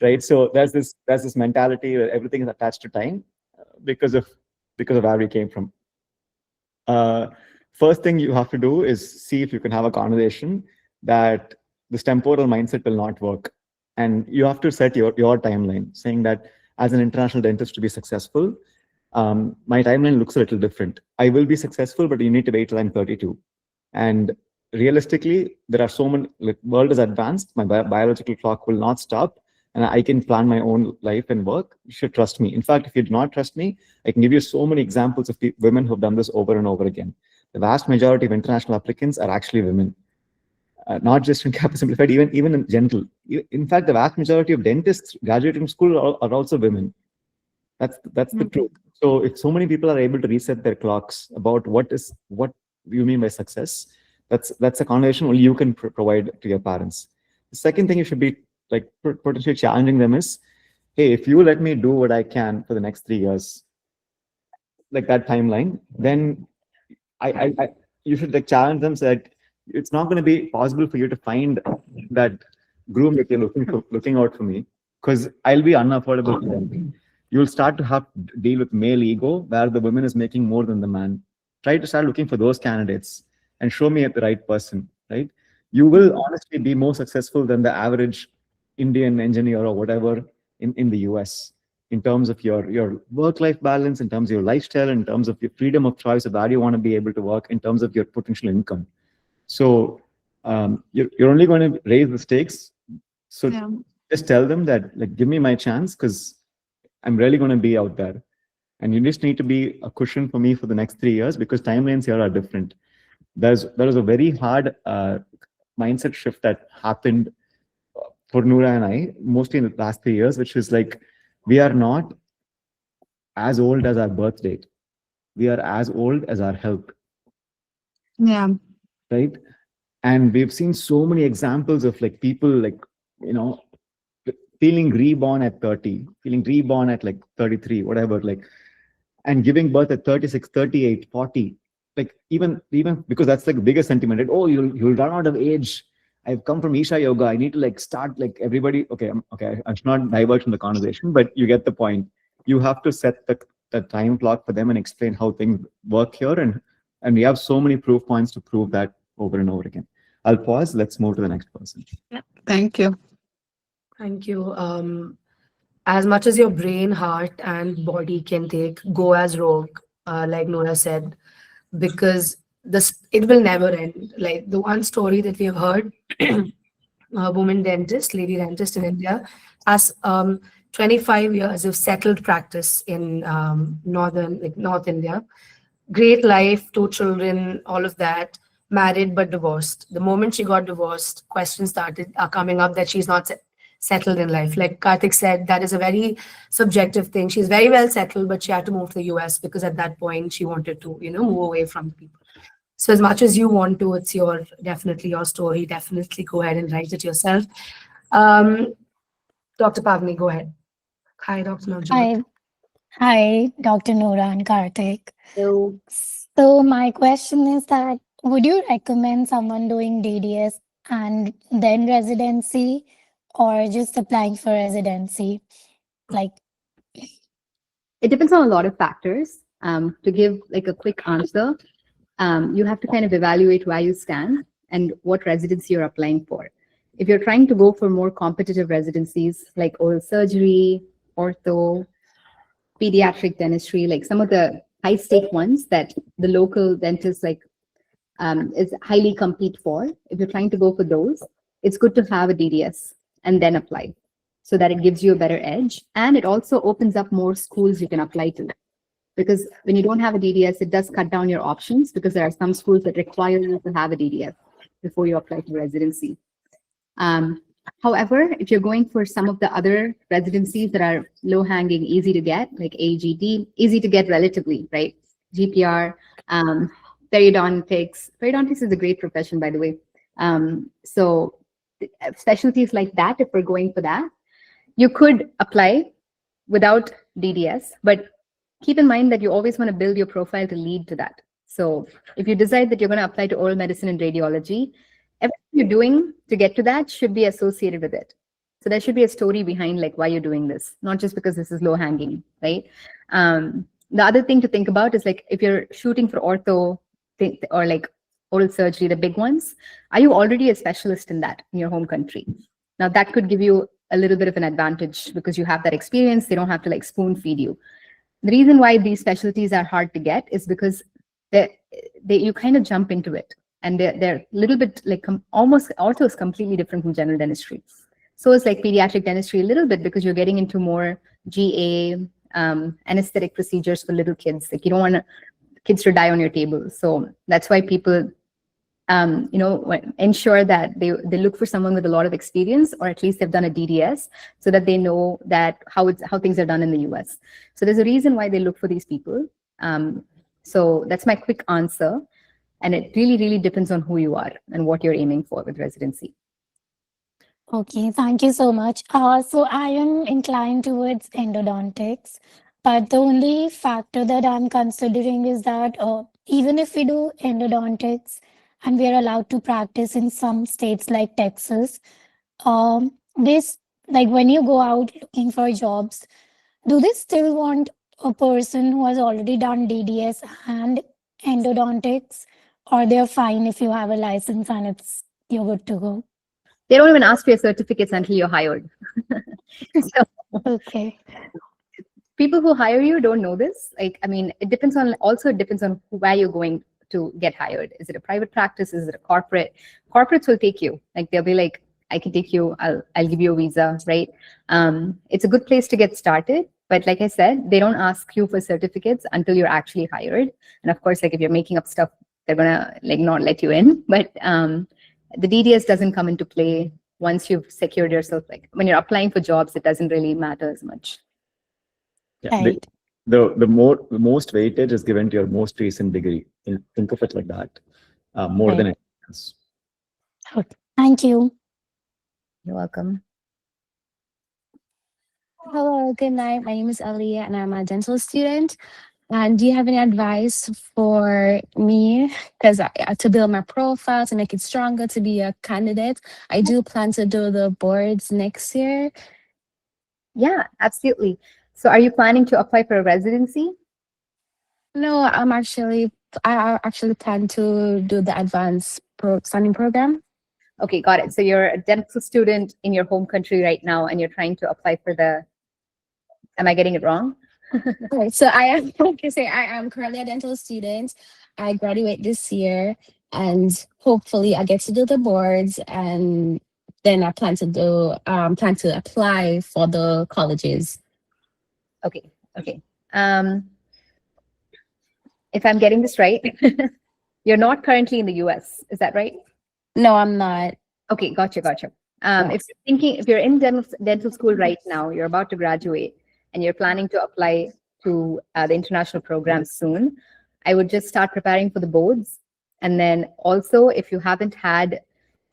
Right. So there's this mentality where everything is attached to time because of where we came from. First thing you have to do is see if you can have a conversation that this temporal mindset will not work. And you have to set your timeline, saying that as an international dentist to be successful, my timeline looks a little different. I will be successful, but you need to wait till I'm 32. And realistically, there are so many, like, world is advanced, my biological clock will not stop, and I can plan my own life and work. You should trust me. In fact, if you do not trust me, I can give you so many examples of women who have done this over and over again. The vast majority of international applicants are actually women, not just in Caapid Simplified, even in general. In fact, the vast majority of dentists graduating from school are also women. That's the truth. So if so many people are able to reset their clocks about what you mean by success, That's a conversation only you can provide to your parents. The second thing you should be like potentially challenging them is, hey, if you let me do what I can for the next 3 years, like that timeline, then I you should like challenge them so that it's not going to be possible for you to find that groom that you're looking out for me, because I'll be unaffordable for them. You'll start to have to deal with male ego where the woman is making more than the man. Try to start looking for those candidates and show me the right person, right? You will honestly be more successful than the average Indian engineer or whatever in the US in terms of your work-life balance, in terms of your lifestyle, in terms of your freedom of choice of where you want to be able to work, in terms of your potential income. So you're only going to raise the stakes. So just tell them that, like, give me my chance because I'm really going to be out there. And you just need to be a cushion for me for the next 3 years because timelines here are different. There was a very hard mindset shift that happened for Nourah and I, mostly in the last 3 years, which is like, we are not as old as our birth date. We are as old as our health. Yeah. Right. And we've seen so many examples of like people like, feeling reborn at 30, feeling reborn at like 33, whatever, like, and giving birth at 36, 38, 40. Like even because that's like the biggest sentiment, right? Oh, you'll run out of age. I've come from Isha Yoga. I need to like start like everybody. Okay, I should not diverge from the conversation, but you get the point. You have to set the time clock for them and explain how things work here. And we have so many proof points to prove that over and over again. I'll pause. Let's move to the next person. Thank you. Thank you. As much as your brain, heart, and body can take, go as rogue, like Nourah said, because it will never end. Like the one story that we have heard, a woman dentist, lady dentist in India, has 25 years of settled practice in North India. Great life, 2 children, all of that, married but divorced. The moment she got divorced, questions are coming up that she's not settled in life. Like Karthik said, that is a very subjective thing. She's very well settled, but she had to move to the US because at that point she wanted to, move away from people. So as much as you want to, it's definitely your story. Definitely go ahead and write it yourself. Dr. Pavni, go ahead. Hi, Dr. Nourah. Hi, Dr. Nourah and Karthik. So, So my question is that, would you recommend someone doing DDS and then residency, or just applying for residency? Like, it depends on a lot of factors. To give like a quick answer, you have to kind of evaluate where you stand and what residency you're applying for. If you're trying to go for more competitive residencies like oral surgery, ortho, pediatric dentistry, like some of the high stake ones that the local dentists is highly compete for, if you're trying to go for those, it's good to have a DDS and then apply so that it gives you a better edge. And it also opens up more schools you can apply to. Because when you don't have a DDS, it does cut down your options because there are some schools that require you to have a DDS before you apply to residency. However, if you're going for some of the other residencies that are low-hanging, easy to get, like AGT, easy to get relatively, right? GPR, periodontics. Periodontics is a great profession, by the way. So specialties like that, if we're going for that, you could apply without DDS, but keep in mind that you always want to build your profile to lead to that. So if you decide that you're going to apply to oral medicine and radiology, everything you're doing to get to that should be associated with it. So there should be a story behind like why you're doing this, not just because this is low hanging, right? The other thing to think about is like if you're shooting for ortho or like oral surgery, the big ones, are you already a specialist in that in your home country? Now that could give you a little bit of an advantage because you have that experience. They don't have to like spoon feed you. The reason why these specialties are hard to get is because you kind of jump into it, and they're a little bit like almost ortho is completely different from general dentistry. So it's like pediatric dentistry a little bit because you're getting into more GA, anesthetic procedures for little kids. Like you don't want kids to die on your table. So that's why people, ensure that they look for someone with a lot of experience, or at least they've done a DDS, so that they know that how things are done in the US. So there's a reason why they look for these people. So that's my quick answer. And it really, really depends on who you are and what you're aiming for with residency. Okay, thank you so much. So I am inclined towards endodontics, but the only factor that I'm considering is that even if we do endodontics and we are allowed to practice in some states like Texas, this like when you go out looking for jobs, do they still want a person who has already done DDS and endodontics, or they're fine if you have a license and you're good to go? They don't even ask for your certificates until you're hired. So Okay. people who hire you don't know this. Like, I mean, it depends on where you're going to get hired. Is it a private practice? Is it a corporate? Corporates will take you. Like, they'll be like, I can take you. I'll give you a visa, right? It's a good place to get started. But like I said, they don't ask you for certificates until you're actually hired. And of course, like if you're making up stuff, they're gonna like not let you in. But the DDS doesn't come into play once you've secured yourself. Like when you're applying for jobs, it doesn't really matter as much. Yeah, Right. the most weightage is given to your most recent degree. Think of it like that, more than Right. anything else. Okay. Thank you. You're welcome. Hello, good night. My name is Aliyah and I'm a dental student. And do you have any advice for me? Because to build my profile, to make it stronger, to be a candidate, I do plan to do the boards next year. Yeah, absolutely. So are you planning to apply for a residency? No, I actually plan to do the advanced studying program. Okay, got it. So you're a dental student in your home country right now, and you're trying to apply for the, am I getting it wrong? Right. So I am, like I say, I am currently a dental student. I graduate this year and hopefully I get to do the boards and then I plan to apply for the colleges. Okay, okay. If I'm getting this right, you're not currently in the US, is that right? No, I'm not. Okay, gotcha. Yes. If you're in dental school right now, you're about to graduate, and you're planning to apply to the international program soon, I would just start preparing for the boards. And then also, if you haven't had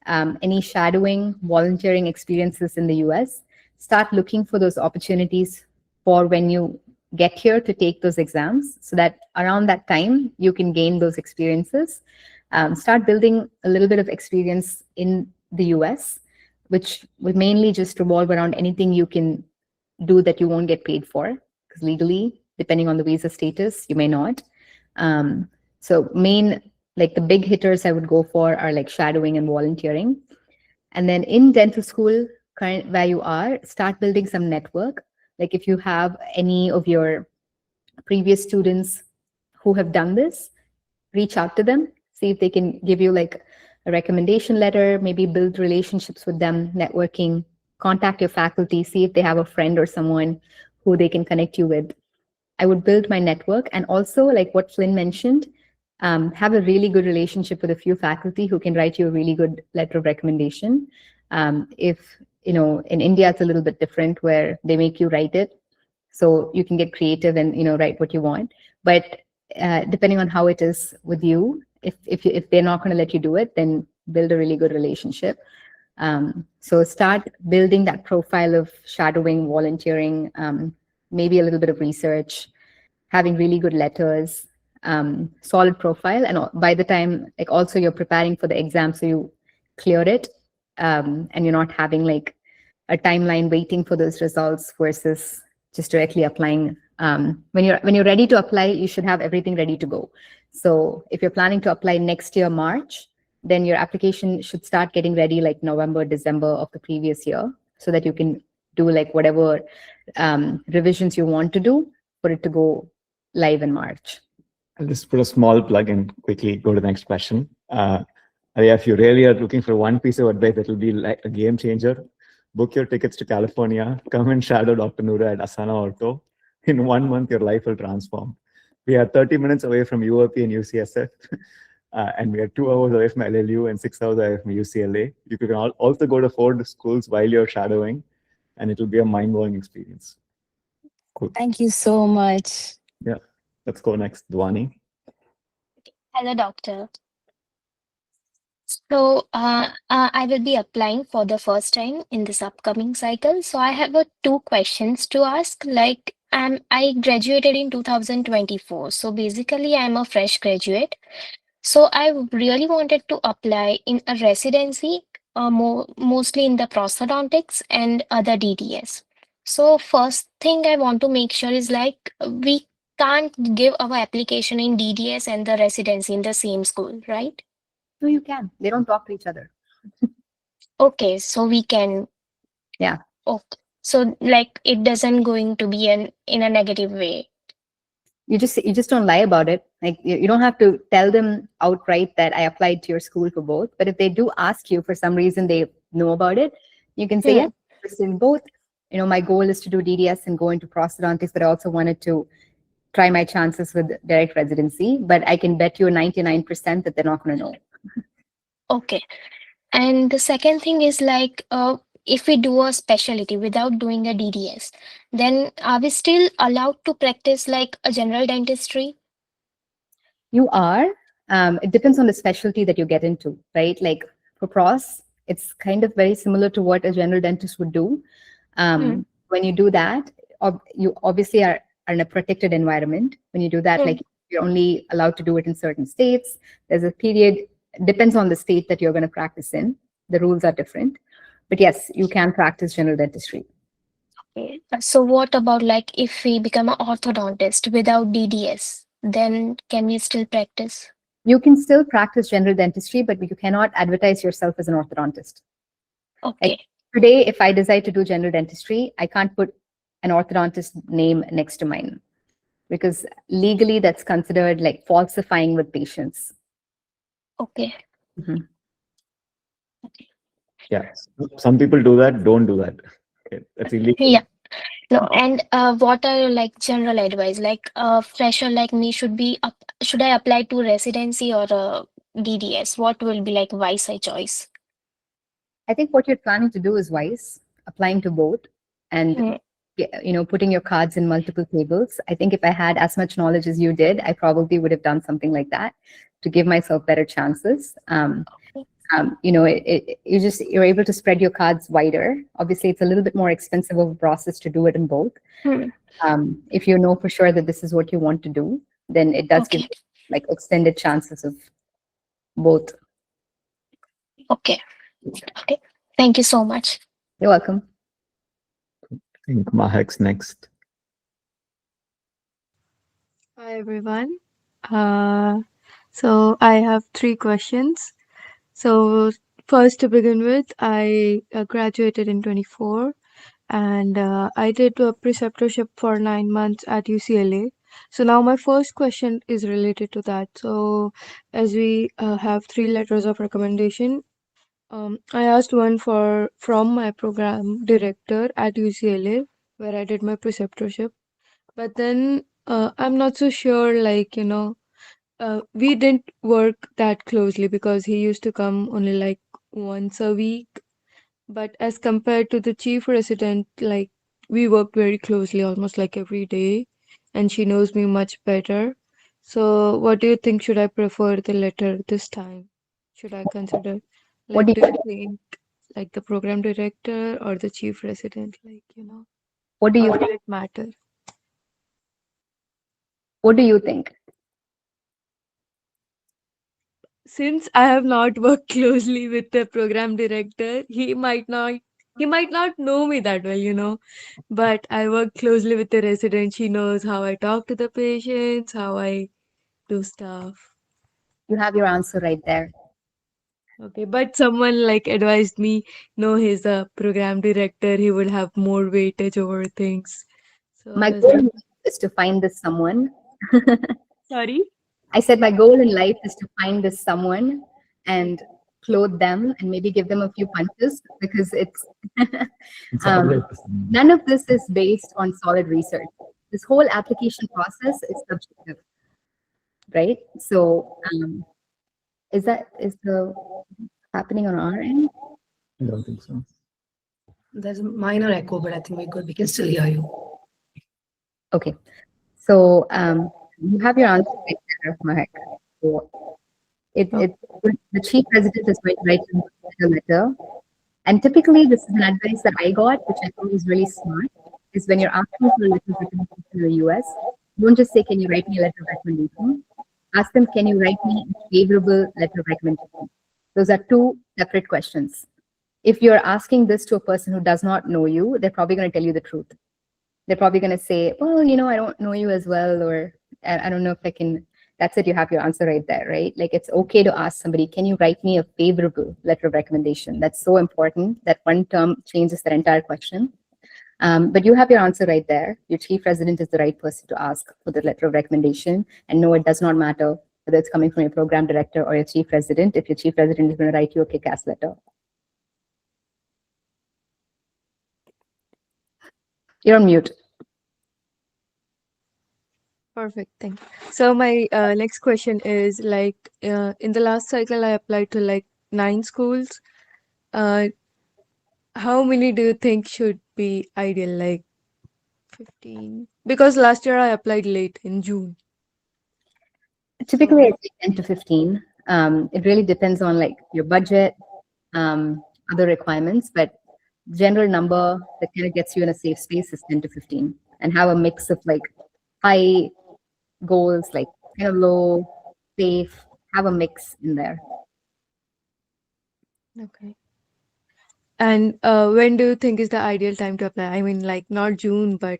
any shadowing, volunteering experiences in the US, start looking for those opportunities for when you get here to take those exams, so that around that time you can gain those experiences. Start building a little bit of experience in the US, which will mainly just revolve around anything you can do that you won't get paid for, because legally, depending on the visa status, you may not. So like the big hitters I would go for are like shadowing and volunteering. And then in dental school, where you are, start building some network. Like if you have any of your previous students who have done this, reach out to them, see if they can give you like a recommendation letter, maybe build relationships with them, networking, contact your faculty, see if they have a friend or someone who they can connect you with. I would build my network, and also like what Flynn mentioned, have a really good relationship with a few faculty who can write you a really good letter of recommendation. If, in India, it's a little bit different where they make you write it. So you can get creative and, write what you want. But depending on how it is with you, if they're not going to let you do it, then build a really good relationship. So start building that profile of shadowing, volunteering, maybe a little bit of research, having really good letters, solid profile. And by the time, like also you're preparing for the exam, so you clear it, and you're not having like a timeline waiting for those results versus just directly applying. When you're ready to apply, you should have everything ready to go. So if you're planning to apply next year, March, then your application should start getting ready like November, December of the previous year, so that you can do like whatever revisions you want to do for it to go live in March. I'll just put a small plug and quickly go to the next question. If you really are looking for one piece of advice that will be like a game changer, book your tickets to California, come and shadow Dr. Nourah at Asana Ortho. In 1 month, your life will transform. We are 30 minutes away from UOP and UCSF, and we are 2 hours away from LLU and 6 hours away from UCLA. You can also go to 4 schools while you're shadowing, and it will be a mind-blowing experience. Cool. Thank you so much. Yeah. Let's go next, Dwani. Hello, doctor. I will be applying for the first time in this upcoming cycle. So I have two questions to ask. Like, I graduated in 2024. So basically, I'm a fresh graduate. So I really wanted to apply in a residency, mostly in the prosthodontics and other DDS. So first thing I want to make sure is like we can't give our application in DDS and the residency in the same school, right? No, you can. They don't talk to each other. Okay, so we can. Yeah. Okay. So like it doesn't going to be in a negative way. You just don't lie about it. Like you don't have to tell them outright that I applied to your school for both. But if they do ask you for some reason they know about it, you can say, Hmm. yeah, I'm interested in both. You know, my goal is to do DDS and go into prosthodontics, but I also wanted to try my chances with direct residency. But I can bet you 99% that they're not going to know. Okay. And the second thing is like if we do a specialty without doing a DDS, then are we still allowed to practice like a general dentistry? You are. It depends on the specialty that you get into, right? Like for pros, it's kind of very similar to what a general dentist would do. When you do that, you obviously are in a protected environment. When you do that, like you're only allowed to do it in certain states. There's a period, depends on the state that you're going to practice in. The rules are different. But yes, you can practice general dentistry. Okay. So what about like if we become an orthodontist without DDS, then can we still practice? You can still practice general dentistry, but you cannot advertise yourself as an orthodontist. Okay. Like today, if I decide to do general dentistry, I can't put an orthodontist name next to mine because legally that's considered like falsifying with patients. Okay. Yeah. Some people do that. Don't do that. Okay. That's illegal. Yeah. No, and what are your like general advice? Like a fresher like me should I apply to residency or DDS? What will be like wise choice? I think what you're planning to do is wise, applying to both and putting your cards in multiple tables. I think if I had as much knowledge as you did, I probably would have done something like that to give myself better chances. You're able to spread your cards wider. Obviously, it's a little bit more expensive of a process to do it in both. If you know for sure that this is what you want to do, then it does give you, like extended chances of both. Okay. Okay. Thank you so much. You're welcome. I think Mahek's next. Hi everyone. So I have 3 questions. So first, to begin with, I graduated in 24 and I did a preceptorship for 9 months at UCLA. So now my first question is related to that. So as we have 3 letters of recommendation, I asked one from my program director at UCLA where I did my preceptorship. But then I'm not so sure, like, we didn't work that closely because he used to come only like once a week. But as compared to the chief resident, like we work very closely, almost like every day, and she knows me much better. So, what do you think? Should I prefer the letter this time? Should I consider, What like, do do you think, like the program director or the chief resident? Like, What do or you will it matter? What do you think? Since I have not worked closely with the program director, he might not know me that well, but I work closely with the resident. She knows how I talk to the patients, how I do stuff. You have your answer right there. Okay, but someone like advised me, no, he's a program director, he would have more weightage over things. So My is goal it- in life is to find this someone. sorry? I said my goal in life is to find this someone and clothe them and maybe give them a few punches because it's none of this is based on solid research. This whole application process is subjective, right? So is the happening on our end? I don't think so. There's a minor echo, but I think we're good. We can still hear you. Okay. So you have your answer right there, Mahek. So The chief resident is going to write you a letter. And typically, this is an advice that I got, which I thought was really smart, is when you're asking for a letter of recommendation to the US, don't just say, can you write me a letter of recommendation? Ask them, can you write me a favorable letter of recommendation? Those are two separate questions. If you're asking this to a person who does not know you, they're probably going to tell you the truth. They're probably going to say, well, I don't know you as well, or I don't know if I can. That's it. You have your answer right there, right? Like, it's okay to ask somebody, can you write me a favorable letter of recommendation? That's so important. That one term changes their entire question. But you have your answer right there. Your chief resident is the right person to ask for the letter of recommendation. And no, it does not matter whether it's coming from your program director or your chief resident, if your chief resident is going to write you a kick-ass letter. You're on mute. Perfect. Thank you. So my next question is like, in the last cycle, I applied to like 9 schools. How many do you think should be ideal? Like 15? Because last year I applied late in June. Typically, I say 10 to 15. It really depends on like your budget, other requirements, but general number that kind of gets you in a safe space is 10 to 15, and have a mix of like high goals, like kind of low, safe, have a mix in there. Okay. And when do you think is the ideal time to apply? I mean, like not June, but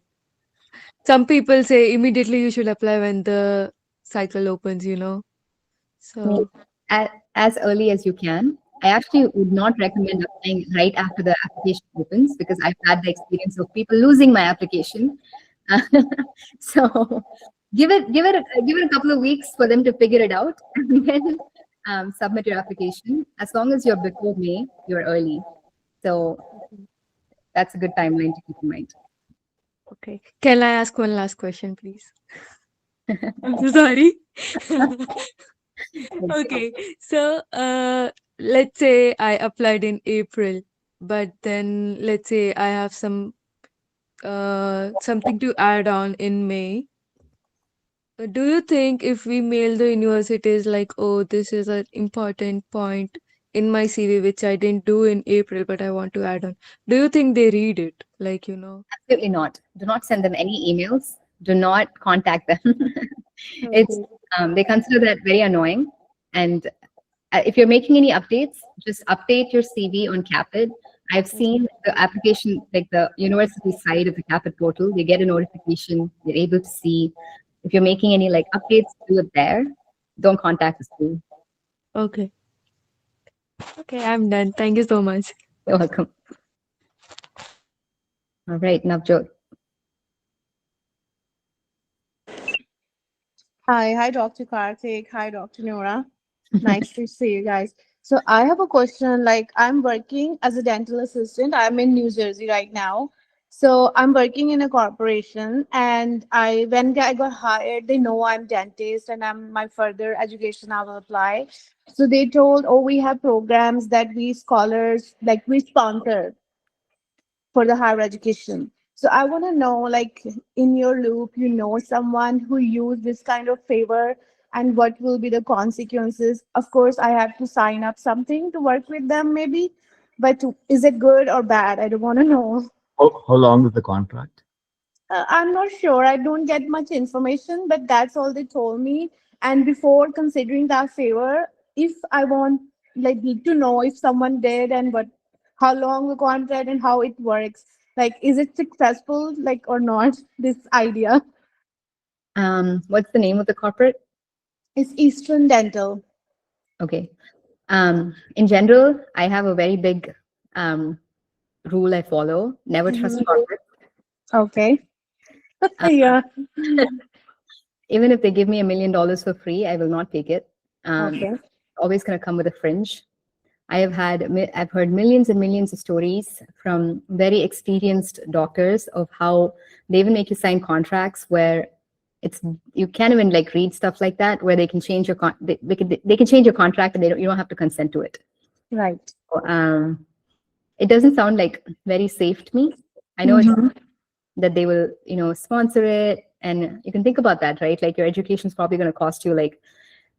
some people say immediately you should apply when the cycle opens, So As early as you can. I actually would not recommend applying right after the application opens, because I've had the experience of people losing my application. So give it a couple of weeks for them to figure it out, and then submit your application. As long as you're before May, you're early. So that's a good timeline to keep in mind. okay. Can I ask one last question, please? I'm so sorry. Okay. So let's say I applied in April, but then let's say I have something to add on in May. Do you think if we mail the universities like, oh, this is an important point in my CV which I didn't do in April, but I want to add on, do you think they read it? Like, Absolutely not. Do not send them any emails. Do not contact them. Okay. It's they consider that very annoying. And if you're making any updates, just update your CV on CAAPID. I've seen the application, like the university side of the CAAPID portal. They get a notification. They're able to see. If you're making any like updates, do it there. Don't contact the school. Okay. Okay, I'm done. Thank you so much. You're welcome. All right, Navjot. Hi, Dr. Karthik. Hi, Dr. Nourah. Nice to see you guys. So I have a question. Like, I'm working as a dental assistant. I'm in New Jersey right now. So I'm working in a corporation, and when I got hired, they know I'm dentist and my further education I will apply. So they told, oh, we have programs that we scholars, like we sponsor for the higher education. So I want to know, like, in your loop, someone who used this kind of favor, and what will be the consequences? Of course, I have to sign up something to work with them, maybe, but is it good or bad? I don't want to know. How long is the contract? I'm not sure. I don't get much information, but that's all they told me. And before considering that favor, if I want, like, need to know if someone did and how long the contract and how it works. Like, is it successful, like, or not? This idea. What's the name of the corporate? It's Eastern Dental. Okay. In general, I have a very big rule I follow. Never trust corporate. Okay. Yeah. Even if they give me $1 million for free, I will not take it. Okay. Always going to come with a fringe. I've heard millions and millions of stories from very experienced doctors of how they even make you sign contracts where you can't even like read stuff like that, where they can change your they can change your contract and you don't have to consent to it. Right. So, it doesn't sound like very safe to me. I know that they will sponsor it, and you can think about that, right? Like, your education is probably going to cost you like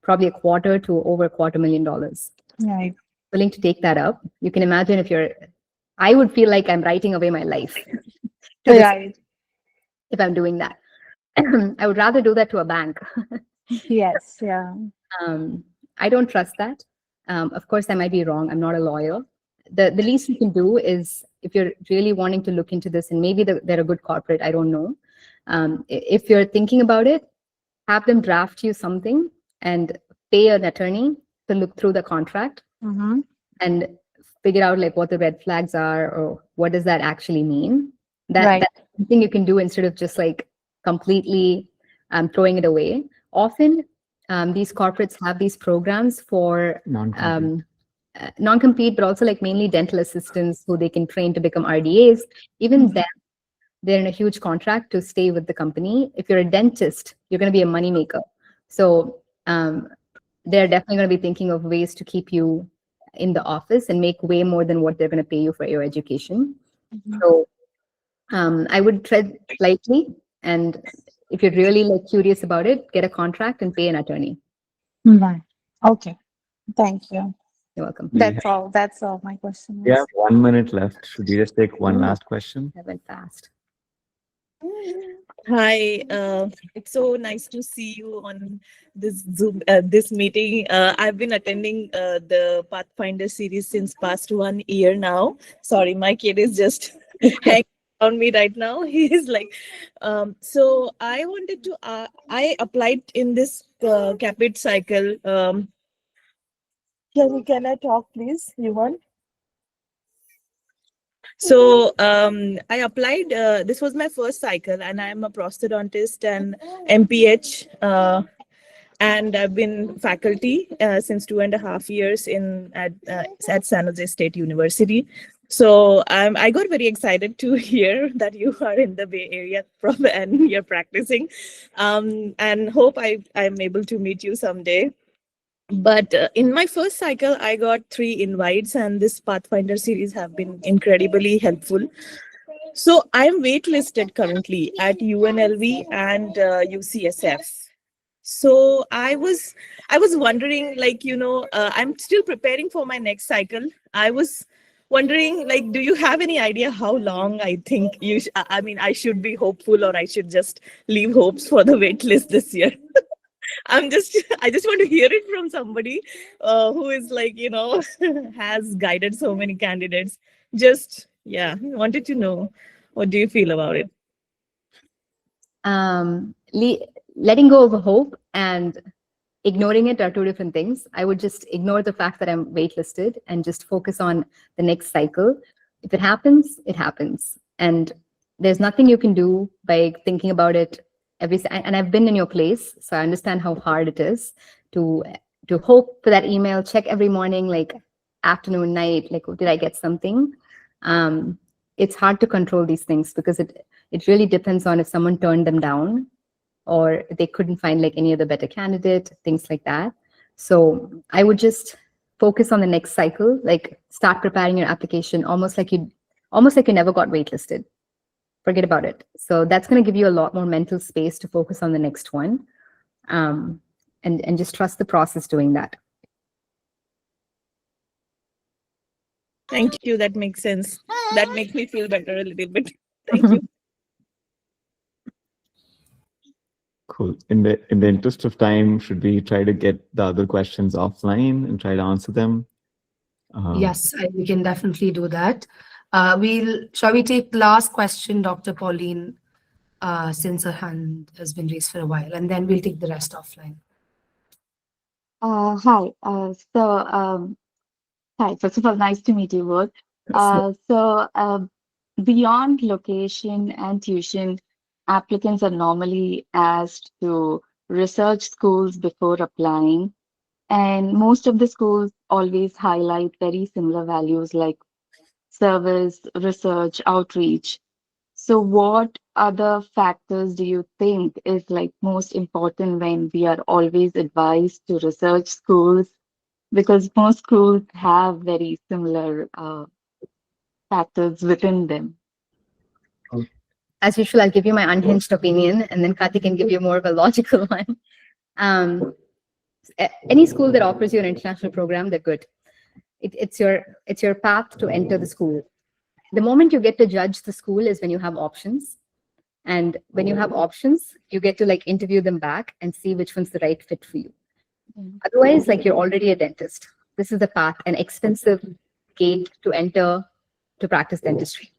probably a quarter to over $250,000. Right. Willing to take that up. You can imagine I would feel like I'm writing away my life to this Right. if I'm doing that. I would rather do that to a bank. Yes. Yeah. I don't trust that. Of course, I might be wrong. I'm not a lawyer. The least you can do is, if you're really wanting to look into this, and maybe they're a good corporate, I don't know. If you're thinking about it, have them draft you something and pay an attorney to look through the contract Mm-hmm. and figure out like what the red flags are or what does that actually mean. Right. That's something you can do instead of just like completely throwing it away. Often these corporates have these programs for non-compete, but also like mainly dental assistants who they can train to become RDAs. Even then, they're in a huge contract to stay with the company. If you're a dentist, you're going to be a moneymaker. So they're definitely going to be thinking of ways to keep you in the office and make way more than what they're going to pay you for your education. So I would tread lightly, and if you're really like curious about it, get a contract and pay an attorney. Right. Okay. Thank you. You're welcome. That's all. That's all my question We was. have 1 minute left. Should we just take one last question? That went fast. Hi, it's so nice to see you on this Zoom, this meeting. I've been attending the Pathfinder series since past 1 year now. Sorry, my kid is just hanging on me right now. He's like, so I wanted to, I applied in this CAAPID cycle. Can I talk, please? You want? So I applied, this was my first cycle, and I'm a prosthodontist and MPH, and I've been faculty since 2.5 years at San Jose State University. So I got very excited to hear that you are in the Bay Area and you're practicing, and hope I'm able to meet you someday. But in my first cycle, I got 3 invites, and this Pathfinder series have been incredibly helpful. So I'm waitlisted currently at UNLV and UCSF. So I was wondering, like, I'm still preparing for my next cycle. I was wondering, like, do you have any idea how long I think I should be hopeful, or I should just leave hopes for the waitlist this year? I just want to hear it from somebody who is like, has guided so many candidates. Just, wanted to know, what do you feel about it? Letting go of hope and ignoring it are two different things. I would just ignore the fact that I'm waitlisted and just focus on the next cycle. If it happens, it happens. And there's nothing you can do by thinking about it and I've been in your place, so I understand how hard it is to hope for that email, check every morning, like afternoon, night, like, did I get something? It's hard to control these things because it really depends on if someone turned them down or they couldn't find like any other better candidate, things like that. So I would just focus on the next cycle, like start preparing your application almost like you never got waitlisted. Forget about it. So that's going to give you a lot more mental space to focus on the next one, and just trust the process doing that. Thank you. That makes sense. That makes me feel better a little bit. Thank you. Cool. In the interest of time, should we try to get the other questions offline and try to answer them? Yes, we can definitely do that. Shall we take the last question, Dr. Pauline, since her hand has been raised for a while, and then we'll take the rest offline. Hi. Hi. First of all, nice to meet you both. Beyond location and tuition, applicants are normally asked to research schools before applying, and most of the schools always highlight very similar values like service, research, outreach. So what other factors do you think is like most important when we are always advised to research schools? Because most schools have very similar factors within them. As usual, I'll give you my unhinged opinion, and then Karthik can give you more of a logical one. any school that offers you an international program, they're good. It's your path to enter the school. The moment you get to judge the school is when you have options. And when you have options, you get to like interview them back and see which one's the right fit for you. Otherwise, like you're already a dentist. This is the path, an expensive gate to enter to practice dentistry.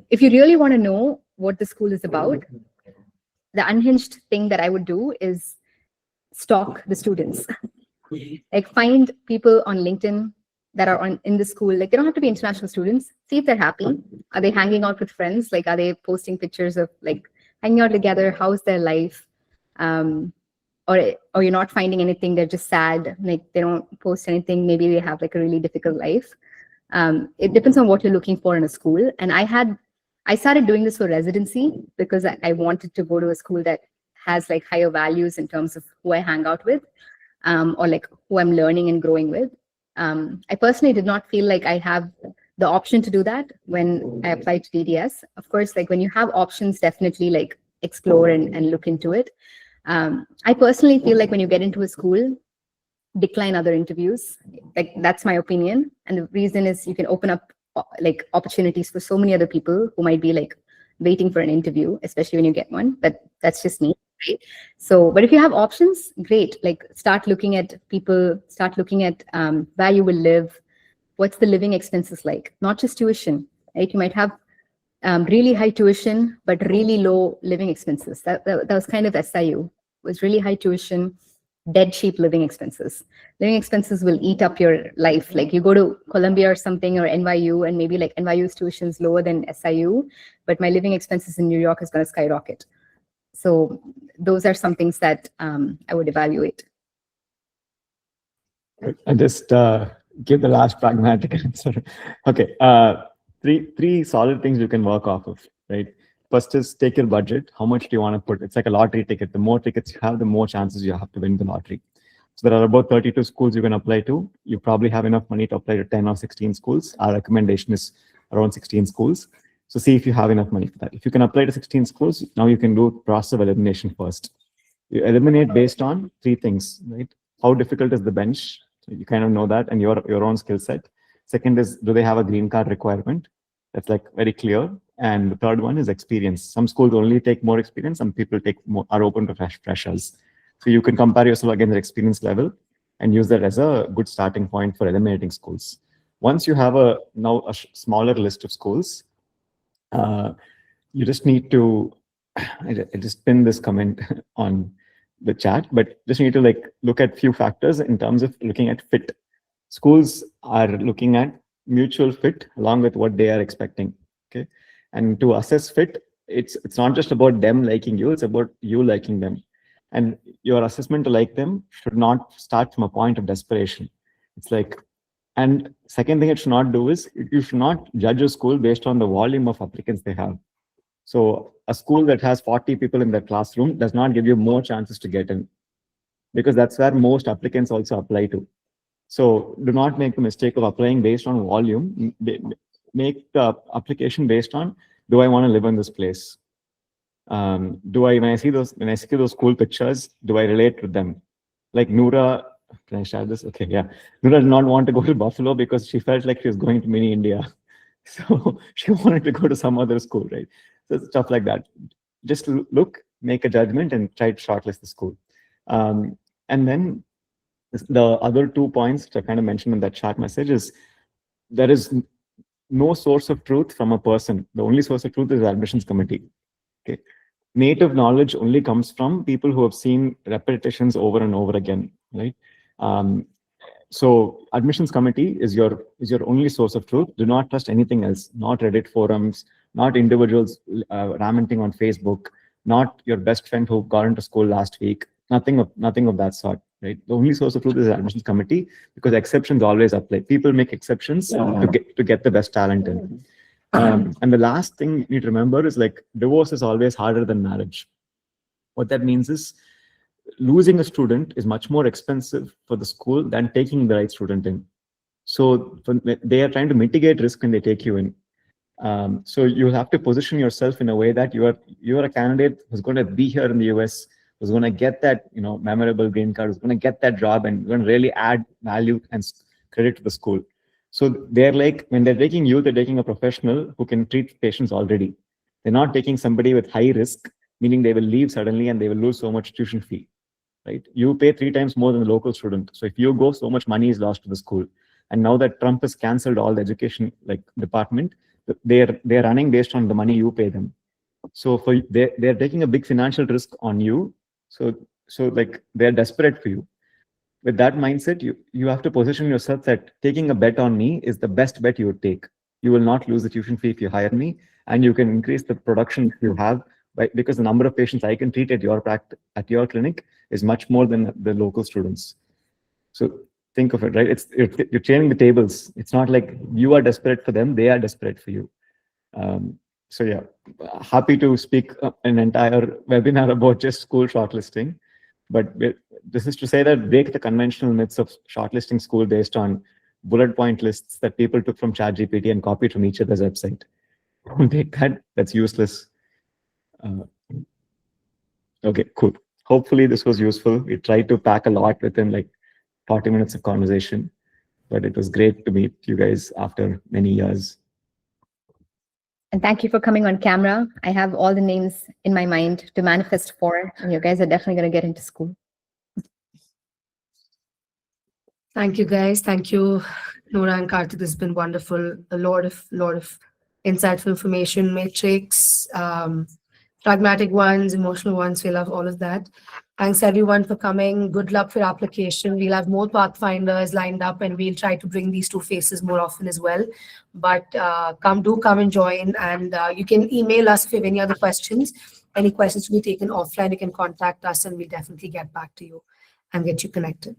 If you really want to know what the school is about, the unhinged thing that I would do is stalk the students. Like find people on LinkedIn that are in the school. Like they don't have to be international students. See if they're happy. Are they hanging out with friends? Like are they posting pictures of like hanging out together? How's their life? Or you're not finding anything. They're just sad. Like they don't post anything. Maybe they have like a really difficult life. It depends on what you're looking for in a school. And I started doing this for residency because I wanted to go to a school that has like higher values in terms of who I hang out with, or like who I'm learning and growing with. I personally did not feel like I have the option to do that when I applied to DDS. Of course, like when you have options, definitely like explore and look into it. I personally feel like when you get into a school, decline other interviews. Like that's my opinion. And the reason is you can open up like opportunities for so many other people who might be like waiting for an interview, especially when you get one. But that's just me, right? So, but if you have options, great. Like start looking at people, start looking at where you will live, what's the living expenses like, not just tuition, right? You might have really high tuition, but really low living expenses. That was kind of SIU, was really high tuition, dead cheap living expenses. Living expenses will eat up your life. Like you go to Columbia or something or NYU, and maybe like NYU's tuition is lower than SIU, but my living expenses in New York is going to skyrocket. So those are some things that I would evaluate. I just give the last pragmatic answer. Okay, three solid things you can work off of, right? First is take your budget. How much do you want to put? It's like a lottery ticket. The more tickets you have, the more chances you have to win the lottery. So there are about 32 schools you can apply to. You probably have enough money to apply to 10 or 16 schools. Our recommendation is around 16 schools. So see if you have enough money for that. If you can apply to 16 schools, now you can do process of elimination first. You eliminate based on three things, right? How difficult is the bench? So you kind of know that and your own skill set. Second is, do they have a green card requirement? That's like very clear. And the third one is experience. Some schools only take more experience. Some people are open to freshers. So you can compare yourself against their experience level and use that as a good starting point for eliminating schools. Once you have now a smaller list of schools, you just need to, I just pinned this comment on the chat, but just need to like look at few factors in terms of looking at fit. Schools are looking at mutual fit along with what they are expecting. Okay. And to assess fit, it's not just about them liking you, it's about you liking them. And your assessment to like them should not start from a point of desperation. It's like, and second thing it should not do is, you should not judge a school based on the volume of applicants they have. So a school that has 40 people in their classroom does not give you more chances to get in, because that's where most applicants also apply to. So do not make the mistake of applying based on volume. Make the application based on, do I want to live in this place? When I see those school pictures, do I relate to them? Like Nourah, can I share this? Okay, yeah. Nourah did not want to go to Buffalo because she felt like she was going to mini India. So she wanted to go to some other school, right? So stuff like that. Just look, make a judgment and try to shortlist the school. And then the other 2 points to kind of mention in that chat message is, there is no source of truth from a person. The only source of truth is the admissions committee. Okay. Native knowledge only comes from people who have seen repetitions over and over again, right? So admissions committee is your only source of truth. Do not trust anything else. Not Reddit forums, not individuals lamenting on Facebook, not your best friend who got into school last week. Nothing of that sort, right? The only source of truth is the admissions committee, because exceptions always apply. People make exceptions to get the best talent in. And the last thing you need to remember is, like, divorce is always harder than marriage. What that means is, losing a student is much more expensive for the school than taking the right student in. So they are trying to mitigate risk when they take you in. So you have to position yourself in a way that you are a candidate who's going to be here in the US, who's going to get that, memorable green card, who's going to get that job and going to really add value and credit to the school. So they're like, when they're taking you, they're taking a professional who can treat patients already. They're not taking somebody with high risk, meaning they will leave suddenly and they will lose so much tuition fee, right? You pay 3 times more than the local student. So if you go, so much money is lost to the school. And now that Trump has canceled all the education department, they're running based on the money you pay them. So they're taking a big financial risk on you. So they're desperate for you. With that mindset, you have to position yourself that taking a bet on me is the best bet you would take. You will not lose the tuition fee if you hire me, and you can increase the production you have because the number of patients I can treat at your clinic is much more than the local students. So think of it, right? You're changing the tables. It's not like you are desperate for them; they are desperate for you. So yeah, happy to speak an entire webinar about just school shortlisting. But this is to say that break the conventional myths of shortlisting school based on bullet point lists that people took from ChatGPT and copied from each other's website. Don't take that. That's useless. Okay, cool. Hopefully this was useful. We tried to pack a lot within like 40 minutes of conversation, but it was great to meet you guys after many years. And thank you for coming on camera. I have all the names in my mind to manifest for, and you guys are definitely going to get into school. Thank you, guys. Thank you, Nourah and Karthik. This has been wonderful. A lot of insightful information, matrix, pragmatic ones, emotional ones. We love all of that. Thanks everyone for coming. Good luck for your application. We'll have more pathfinders lined up, and we'll try to bring these two faces more often as well. But come and join, and you can email us if you have any other questions. Any questions to be taken offline, you can contact us, and we'll definitely get back to you and get you connected.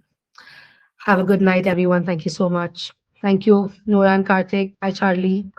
Have a good night, everyone. Thank you so much. Thank you, Nourah and Karthik. Hi, Charlie.